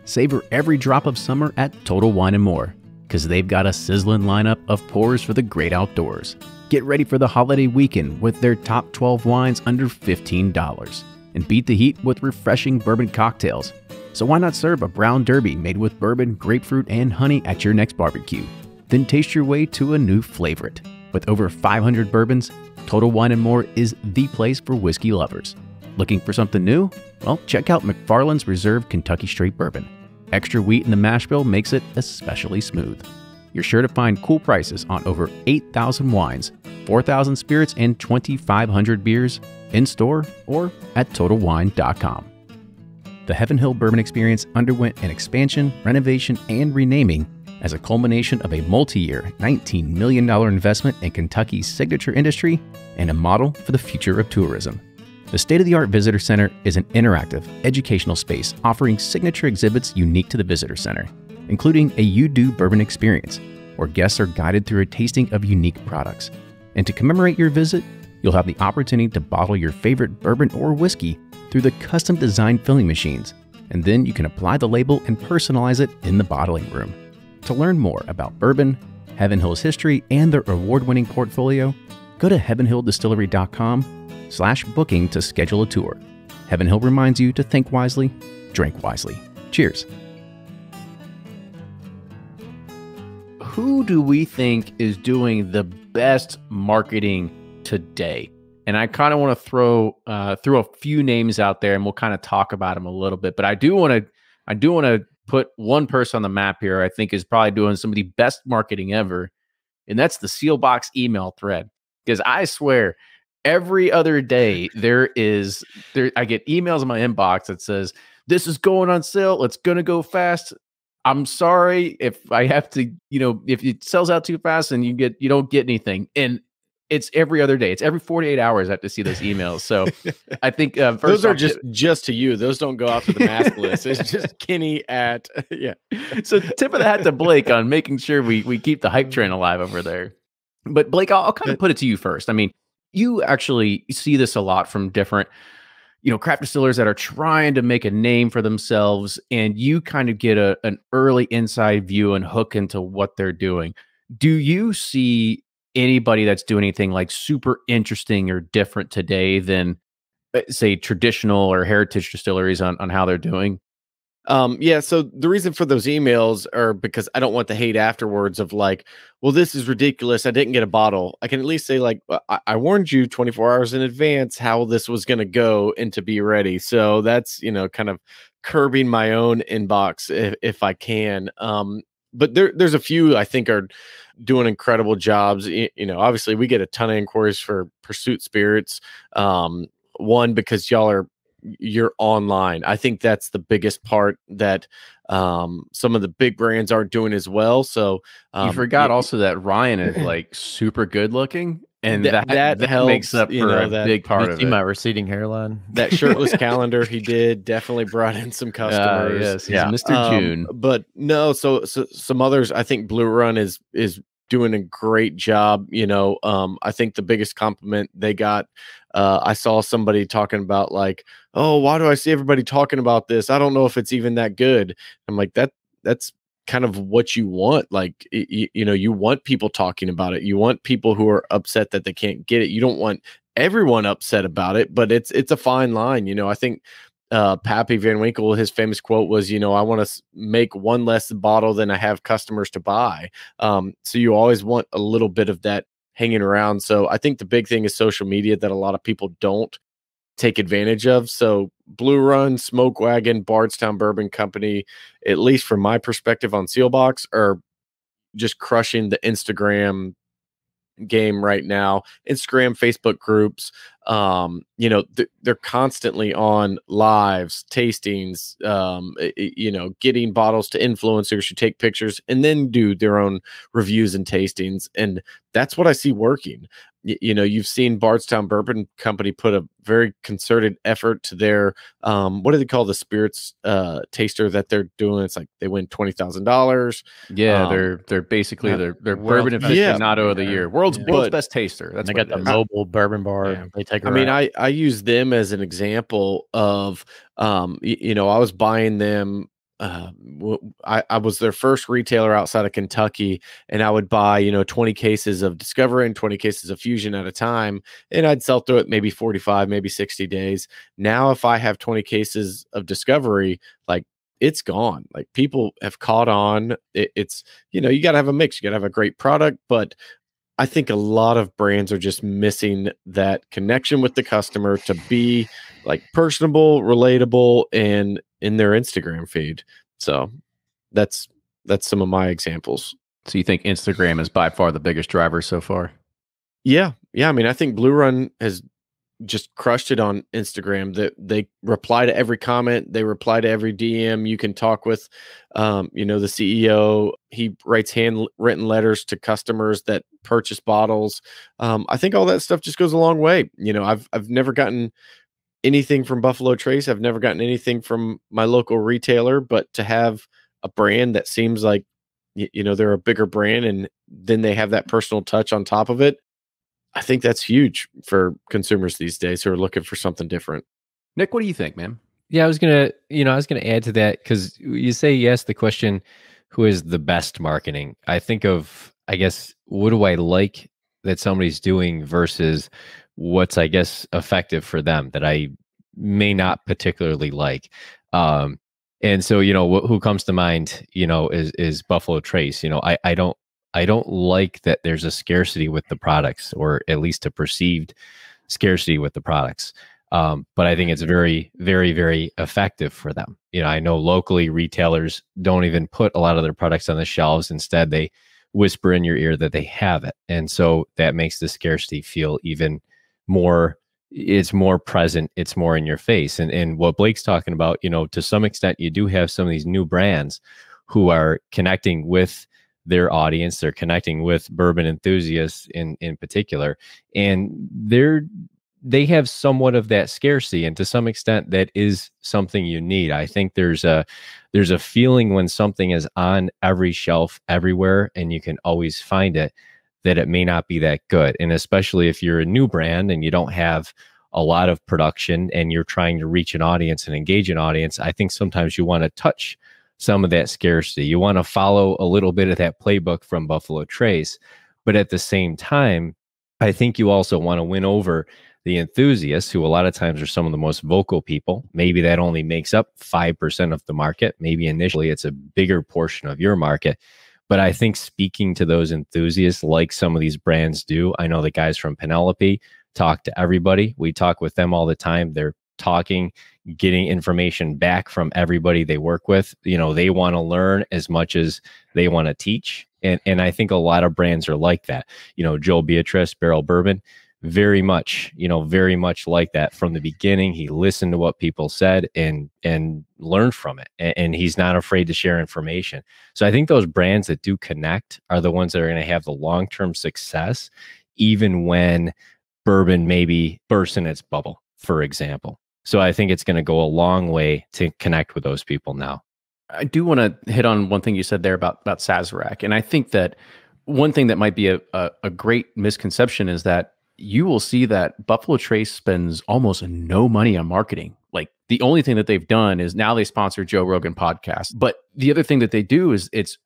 Savor every drop of summer at Total Wine & More, because they've got a sizzling lineup of pours for the great outdoors. Get ready for the holiday weekend with their top 12 wines under $15. And beat the heat with refreshing bourbon cocktails. So why not serve a brown derby made with bourbon, grapefruit, and honey at your next barbecue? Then taste your way to a new favorite. With over 500 bourbons, Total Wine & More is the place for whiskey lovers. Looking for something new? Well, check out Mcfarland's Reserve Kentucky Straight Bourbon. Extra wheat in the mash bill makes it especially smooth. You're sure to find cool prices on over 8,000 wines, 4,000 spirits, and 2,500 beers in-store or at TotalWine.com. The Heaven Hill Bourbon Experience underwent an expansion, renovation, and renaming as a culmination of a multi-year $19 million investment in Kentucky's signature industry and a model for the future of tourism. The state-of-the-art Visitor Center is an interactive, educational space offering signature exhibits unique to the Visitor Center, including a You Do Bourbon Experience, where guests are guided through a tasting of unique products. And to commemorate your visit, you'll have the opportunity to bottle your favorite bourbon or whiskey through the custom-designed filling machines, and then you can apply the label and personalize it in the bottling room. To learn more about bourbon, Heaven Hill's history, and their award-winning portfolio, go to heavenhilldistillery.com/booking to schedule a tour. Heaven Hill reminds you to think wisely, drink wisely. Cheers. Who do we think is doing the best marketing today? And I kind of want to throw a few names out there, and we'll kind of talk about them a little bit. But I do want to put one person on the map here. I think is probably doing some of the best marketing ever, and that's the Sealbox email thread. Because I swear, every other day I get emails in my inbox that says this is going on sale. It's going to go fast. I'm sorry if I have to, if it sells out too fast and you don't get anything. And it's every other day. It's every 48 hours I have to see those emails. So I think those are just to you. Those don't go out to the mass list. It's just Kenny at, yeah. So tip of the hat to Blake on making sure we keep the hype train alive over there. But Blake, I'll kind of put it to you first. I mean, you actually see this a lot from different, craft distillers that are trying to make a name for themselves, and you kind of get an early inside view and hook into what they're doing. Do you see anybody that's doing anything like super interesting or different today than, say, traditional or heritage distilleries on how they're doing? Yeah. So the reason for those emails are because I don't want the hate afterwards of like, well, this is ridiculous. I didn't get a bottle. I can at least say like, I warned you 24 hours in advance how this was going to go and to be ready. So that's, kind of curbing my own inbox if I can. But there's a few I think are doing incredible jobs. Obviously we get a ton of inquiries for Pursuit Spirits. One, because you're online. I think that's the biggest part that some of the big brands aren't doing as well. So you forgot also that Ryan is like super good looking, and that helps, makes up for a big part of it. See my receding hairline. That shirtless calendar he did definitely brought in some customers. Yes, he's Mr. June. But no, so some others. I think Blue Run is doing a great job. I think the biggest compliment they got, I saw somebody talking about like, oh, why do I see everybody talking about this? I don't know if it's even that good. I'm like, that's kind of what you want. Like, you want people talking about it. You want people who are upset that they can't get it. You don't want everyone upset about it, but it's a fine line. I think Pappy Van Winkle, his famous quote was, I want to make one less bottle than I have customers to buy. So you always want a little bit of that hanging around. So I think the big thing is social media that a lot of people don't take advantage of. So Blue Run, Smoke Wagon, Bardstown Bourbon Company, at least from my perspective on Sealbox, are just crushing the Instagram game right now. Instagram, Facebook groups, they're constantly on lives, tastings, getting bottles to influencers who take pictures and then do their own reviews and tastings. And that's what I see working. You've seen Bardstown Bourbon Company put a very concerted effort to their, what do they call the spirits taster that they're doing? It's like they win $20,000. Yeah, they're basically they're bourbon aficionado of the year, world's best taster. That's they got the mobile bourbon bar. Yeah. They take. I mean, I use them as an example of, I was buying them. I was their first retailer outside of Kentucky, and I would buy 20 cases of Discovery and 20 cases of Fusion at a time, and I'd sell through it maybe 45, maybe 60 days. Now if I have 20 cases of Discovery, like, it's gone. Like, people have caught on. It's you got to have a mix. You got to have a great product, but I think a lot of brands are just missing that connection with the customer to be like personable, relatable, and in their Instagram feed. So that's some of my examples. So you think Instagram is by far the biggest driver so far? Yeah. I mean, I think Blue Run has just crushed it on Instagram. That they reply to every comment, they reply to every DM. You can talk with, the CEO. He writes handwritten letters to customers that purchase bottles. I think all that stuff just goes a long way. I've never gotten anything from Buffalo Trace. I've never gotten anything from my local retailer, but to have a brand that seems like, they're a bigger brand, and then they have that personal touch on top of it. I think that's huge for consumers these days who are looking for something different. Nick, what do you think, man? Yeah, I was gonna add to that, because you asked the question, who is the best marketing? I think of, I guess, what do I like that somebody's doing versus what's, I guess, effective for them that I may not particularly like. And so, who comes to mind, is Buffalo Trace. I don't like that there's a scarcity with the products, or at least a perceived scarcity with the products. But I think it's very, very, very effective for them. I know locally retailers don't even put a lot of their products on the shelves. Instead, they whisper in your ear that they have it. And so that makes the scarcity feel even more, it's more present, it's more in your face. And what Blake's talking about, to some extent, you do have some of these new brands who are connecting with their audience. They're connecting with bourbon enthusiasts in particular, and they have somewhat of that scarcity, and to some extent that is something you need. I think there's a feeling when something is on every shelf everywhere and you can always find it, that it may not be that good. And especially if you're a new brand and you don't have a lot of production and you're trying to reach an audience and engage an audience, I think sometimes you want to touch some of that scarcity. You want to follow a little bit of that playbook from Buffalo Trace, but at the same time, I think you also want to win over the enthusiasts, who a lot of times are some of the most vocal people. Maybe that only makes up 5% of the market. Maybe initially it's a bigger portion of your market. But I think speaking to those enthusiasts, like some of these brands do, I know the guys from Penelope talk to everybody. We talk with them all the time. They're talking, getting information back from everybody they work with. They want to learn as much as they want to teach. And I think a lot of brands are like that. Joe Beatrice, Barrel Bourbon, very much like that from the beginning. He listened to what people said and learned from it. And he's not afraid to share information. So I think those brands that do connect are the ones that are going to have the long-term success, even when bourbon maybe bursts in its bubble, for example. So I think it's going to go a long way to connect with those people now. I do want to hit on one thing you said there about Sazerac. And I think that one thing that might be a great misconception is that you will see that Buffalo Trace spends almost no money on marketing. Like, the only thing that they've done is now they sponsor Joe Rogan podcast. But the other thing that they do is it's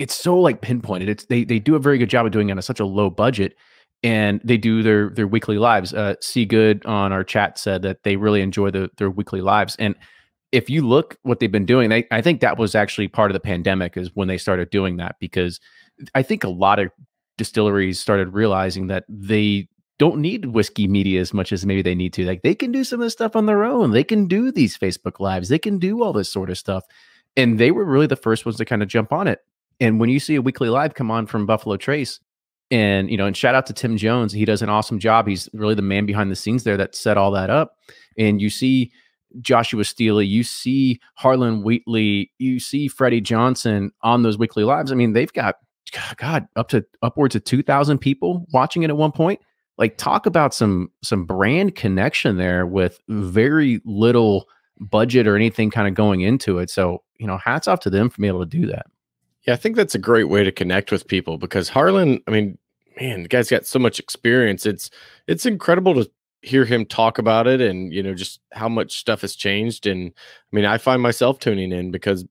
so like pinpointed. They do a very good job of doing it on such a low budget. And they do their weekly lives. See Good on our chat said that they really enjoy their weekly lives. And if you look what they've been doing, I think that was actually part of the pandemic is when they started doing that, because I think a lot of distilleries started realizing that they don't need whiskey media as much as maybe they need to. Like, they can do some of this stuff on their own. They can do these Facebook lives. They can do all this sort of stuff. And they were really the first ones to kind of jump on it. And when you see a weekly live come on from Buffalo Trace, and shout out to Tim Jones, he does an awesome job. He's really the man behind the scenes there that set all that up. And you see Joshua Steele, you see Harlan Wheatley, you see Freddie Johnson on those weekly lives. I mean, they've got, God, upwards of 2,000 people watching it at one point. Like, talk about some brand connection there with very little budget or anything kind of going into it. So, hats off to them for being able to do that. Yeah, I think that's a great way to connect with people, because Harlan, I mean, man, the guy's got so much experience. It's incredible to hear him talk about it, and just how much stuff has changed. And I mean, I find myself tuning in because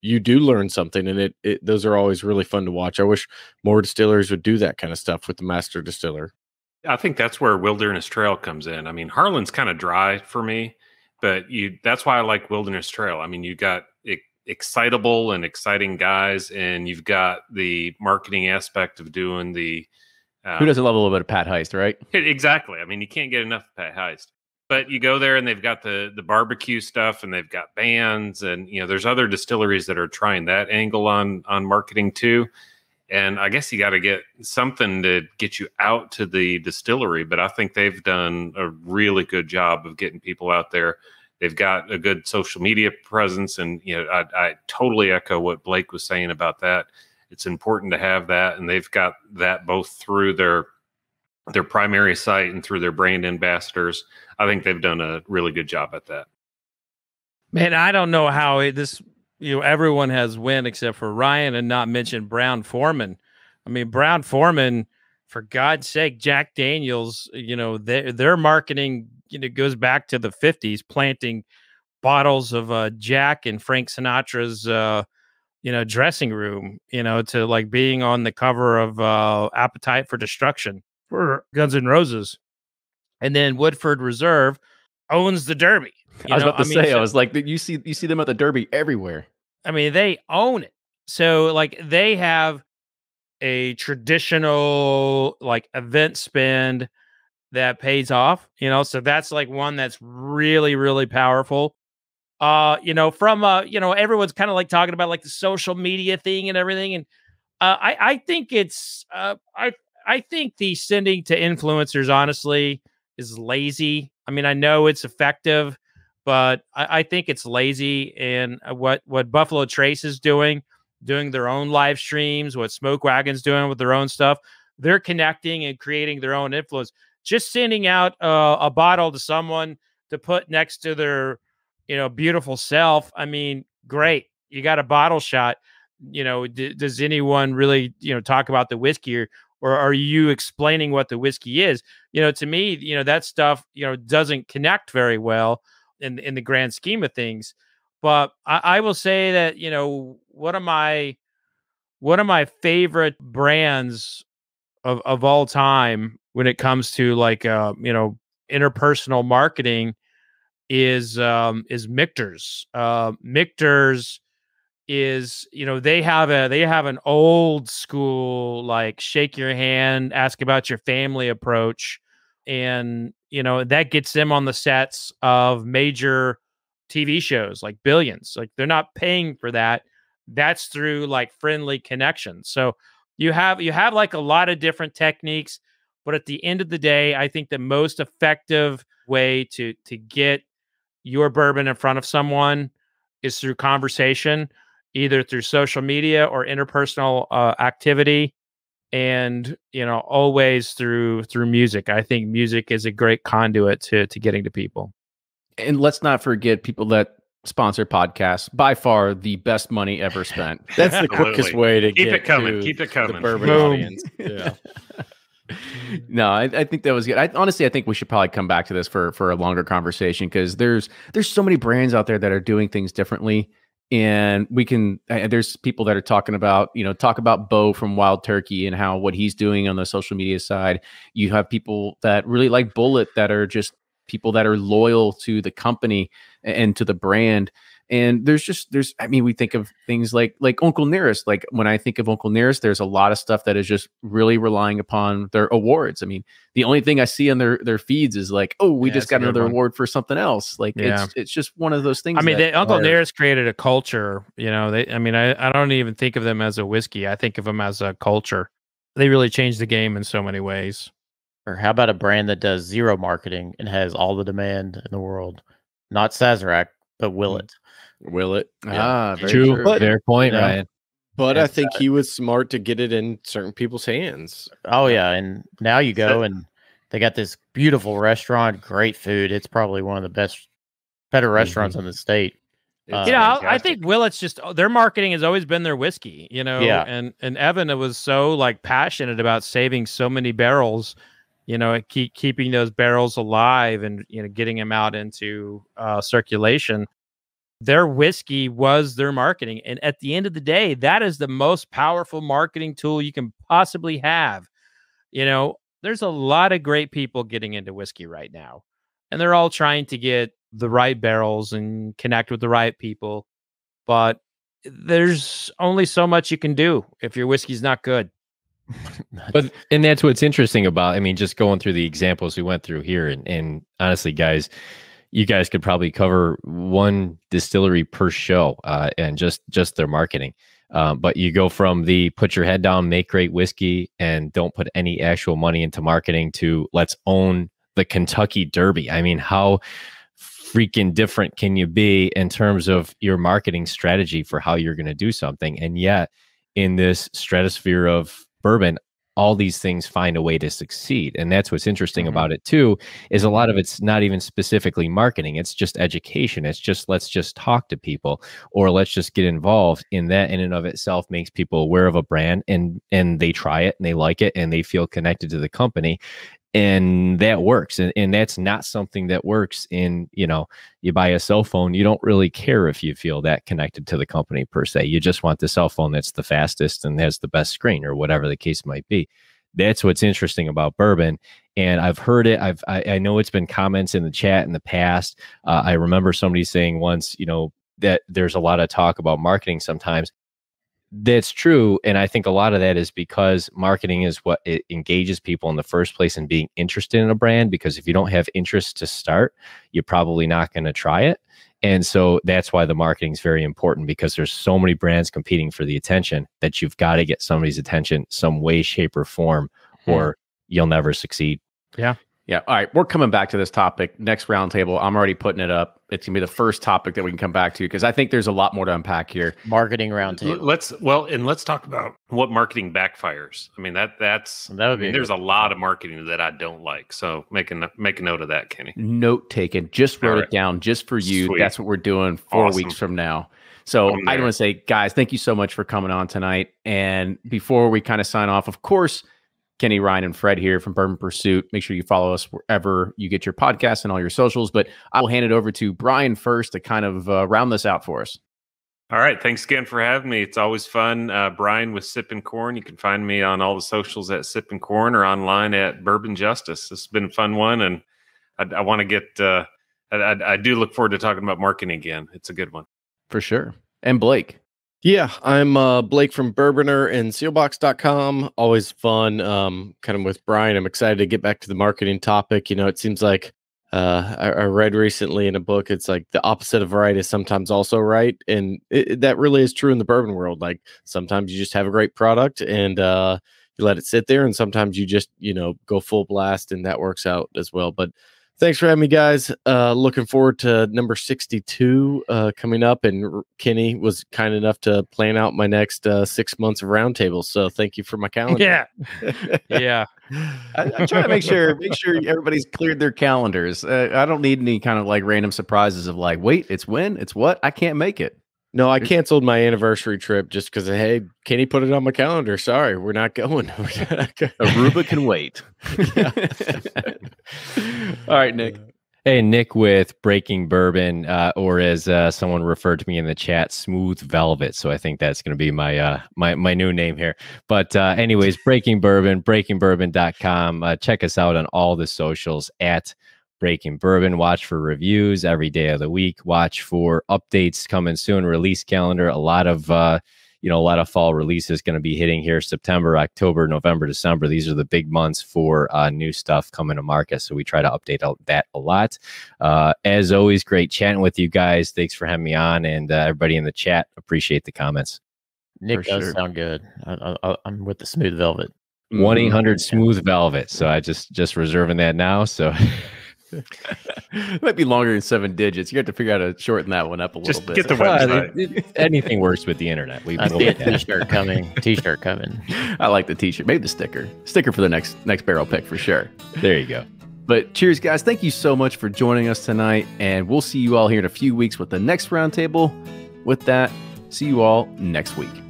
you do learn something, and those are always really fun to watch. I wish more distillers would do that kind of stuff with the master distiller. I think that's where Wilderness Trail comes in. I mean, Harlan's kind of dry for me, but that's why I like Wilderness Trail. I mean, you got it excitable and exciting guys, and you've got the marketing aspect of doing the Who doesn't love a little bit of Pat Heist, right? exactly. I mean, you can't get enough of Pat Heist. But you go there and they've got the barbecue stuff, and they've got bands, and there's other distilleries that are trying that angle on marketing too. And I guess you got to get something to get you out to the distillery. But I think they've done a really good job of getting people out there. They've got a good social media presence, and I totally echo what Blake was saying about that. It's important to have that, and they've got that both through their primary site and through their brand ambassadors. I think they've done a really good job at that. Man, I don't know how everyone has win except for Ryan, and not mention Brown-Forman. I mean, Brown-Forman, for God's sake, Jack Daniels, their marketing, goes back to the 50s, planting bottles of Jack in Frank Sinatra's, dressing room, to like being on the cover of Appetite for Destruction for Guns N' Roses. And then Woodford Reserve owns the Derby. I was about to say, I was like, you see them at the Derby everywhere. I mean, they own it. So like they have a traditional like event spend that pays off, so that's like one that's really, really powerful. Everyone's kind of like talking about like the social media thing and everything. And I think it's, I think the sending to influencers, honestly, is lazy. I mean, I know it's effective, but I think it's lazy. And what Buffalo Trace is doing their own live streams, what Smoke Wagon's doing with their own stuff, they're connecting and creating their own influence. Just sending out a bottle to someone to put next to their, beautiful self. I mean, great. You got a bottle shot. Does anyone really, talk about the whiskey, or are you explaining what the whiskey is? To me, that stuff, doesn't connect very well in the grand scheme of things. But I will say that, one of my favorite brands of all time when it comes to like, interpersonal marketing is Michter's. Michter's is, they have an old school, like shake your hand, ask about your family approach. And, that gets them on the sets of major TV shows like Billions. Like they're not paying for that. That's through like friendly connections. So you have like a lot of different techniques, but at the end of the day, I think the most effective way to get your bourbon in front of someone is through conversation, either through social media or interpersonal activity, and always through music. I think music is a great conduit to getting to people. And let's not forget people that sponsor podcasts. By far the best money ever spent. That's the quickest way to keep get it coming. to Keep it coming. the bourbon Boom. audience. Yeah. No, I think that was good. Honestly, I think we should probably come back to this for a longer conversation, because there's so many brands out there that are doing things differently. And we can, there's people that are talking about, talk about Bo from Wild Turkey and how what he's doing on the social media side. You have people that really like Bullet, that are just people that are loyal to the company and to the brand. And we think of things like Uncle Nearest. Like when I think of Uncle Nearest, there's a lot of stuff that is just really relying upon their awards. I mean, the only thing I see on their feeds is like, oh, we just got another award for something else. Like it's just one of those things. I mean, Uncle Nearest created a culture. I don't even think of them as a whiskey. I think of them as a culture. They really changed the game in so many ways. Or how about a brand that does zero marketing and has all the demand in the world? Not Sazerac, but Willet. Willet. Yeah. Very True. true. Fair point, Ryan. But I think he was smart to get it in certain people's hands. Oh yeah, and now you go and they got this beautiful restaurant, great food. It's probably one of the better restaurants in the state. I think Willet's just, their marketing has always been their whiskey, Yeah. And Evan was so like passionate about saving so many barrels, keeping those barrels alive and getting them out into circulation. Their whiskey was their marketing. And at the end of the day, that is the most powerful marketing tool you can possibly have. There's a lot of great people getting into whiskey right now, and they're all trying to get the right barrels and connect with the right people. But there's only so much you can do if your whiskey's not good. And that's what's interesting about, I mean, just going through the examples we went through here, and honestly, guys, you guys could probably cover one distillery per show, and just their marketing. But you go from the put your head down, make great whiskey, and don't put any actual money into marketing to let's own the Kentucky Derby. I mean, how freaking different can you be in terms of your marketing strategy for how you're going to do something? And yet, in this stratosphere of bourbon, all these things find a way to succeed. And that's what's interesting about it too, is a lot of it's not even specifically marketing. It's just education. It's just, let's just talk to people, or let's just get involved in that. In and of itself makes people aware of a brand, and they try it and they like it and they feel connected to the company. And that works. And that's not something that works in, you buy a cell phone, you don't really care if you feel that connected to the company per se. You just want the cell phone that's the fastest and has the best screen, or whatever the case might be. That's what's interesting about bourbon. And I've heard it. I know it's been comments in the chat in the past. I remember somebody saying once, that there's a lot of talk about marketing sometimes. That's true. And I think a lot of that is because marketing is what it engages people in the first place in being interested in a brand. Because if you don't have interest to start, you're probably not going to try it. And so that's why the marketing is very important, because there's so many brands competing for the attention that you've got to get somebody's attention some way, shape, or form, or you'll never succeed. Yeah. Yeah. All right. We're coming back to this topic next roundtable. I'm already putting it up. It's going to be the first topic that we can come back to, because I think there's a lot more to unpack here. Marketing roundtable. Let's talk about what marketing backfires. I mean, there's a lot of marketing that I don't like. So make a note of that, Kenny. Note taken. Just wrote it down just for you. Sweet. That's what we're doing 4 weeks from now. So I want to say, guys, thank you so much for coming on tonight. And before we kind of sign off, of course, Kenny, Ryan, and Fred here from Bourbon Pursuit. Make sure you follow us wherever you get your podcasts and all your socials. But I will hand it over to Brian first to kind of round this out for us. All right. Thanks again for having me. It's always fun. Brian with Sippin' Corn. You can find me on all the socials at Sippin' Corn, or online at Bourbon Justice. This has been a fun one. And I want to get, I do look forward to talking about marketing again. It's a good one. For sure. And Blake. Yeah, I'm Blake from Bourboner and Sealbox.com. Always fun. Kind of with Brian, I'm excited to get back to the marketing topic. It seems like I read recently in a book, it's like the opposite of right is sometimes also right. And that really is true in the bourbon world. Like sometimes you just have a great product and you let it sit there, and sometimes you just, go full blast, and that works out as well. But thanks for having me, guys. Looking forward to number 62 coming up. And Kenny was kind enough to plan out my next 6 months of roundtables. So thank you for my calendar. Yeah. Yeah. I try to make sure everybody's cleared their calendars. I don't need any kind of like random surprises of like, wait, it's when? It's what? I can't make it. No, I canceled my anniversary trip just because, hey, Kenny put it on my calendar. Sorry, we're not going. Aruba can wait. All right, Nick. Hey, Nick with Breaking Bourbon, or as someone referred to me in the chat, Smooth Velvet. So I think that's going to be my my new name here. But anyways, Breaking Bourbon, breakingbourbon.com. Check us out on all the socials at Breaking Bourbon. Watch for reviews every day of the week. Watch for updates coming soon. Release calendar. A lot of fall releases going to be hitting here September, October, November, December. These are the big months for new stuff coming to market. So we try to update that a lot. As always, great chatting with you guys. Thanks for having me on, and everybody in the chat. Appreciate the comments. Nick does sound good. I'm with the Smooth Velvet. 1-800 Smooth Velvet. So I just reserving that now. So. It might be longer than 7 digits. You have to figure out how to shorten that one up a little bit. Get the website. Anything works with the internet. I see a t-shirt coming. T-shirt coming. I like the t-shirt. Maybe the sticker. Sticker for the next barrel pick for sure. There you go. But cheers, guys. Thank you so much for joining us tonight. And we'll see you all here in a few weeks with the next roundtable. With that, see you all next week.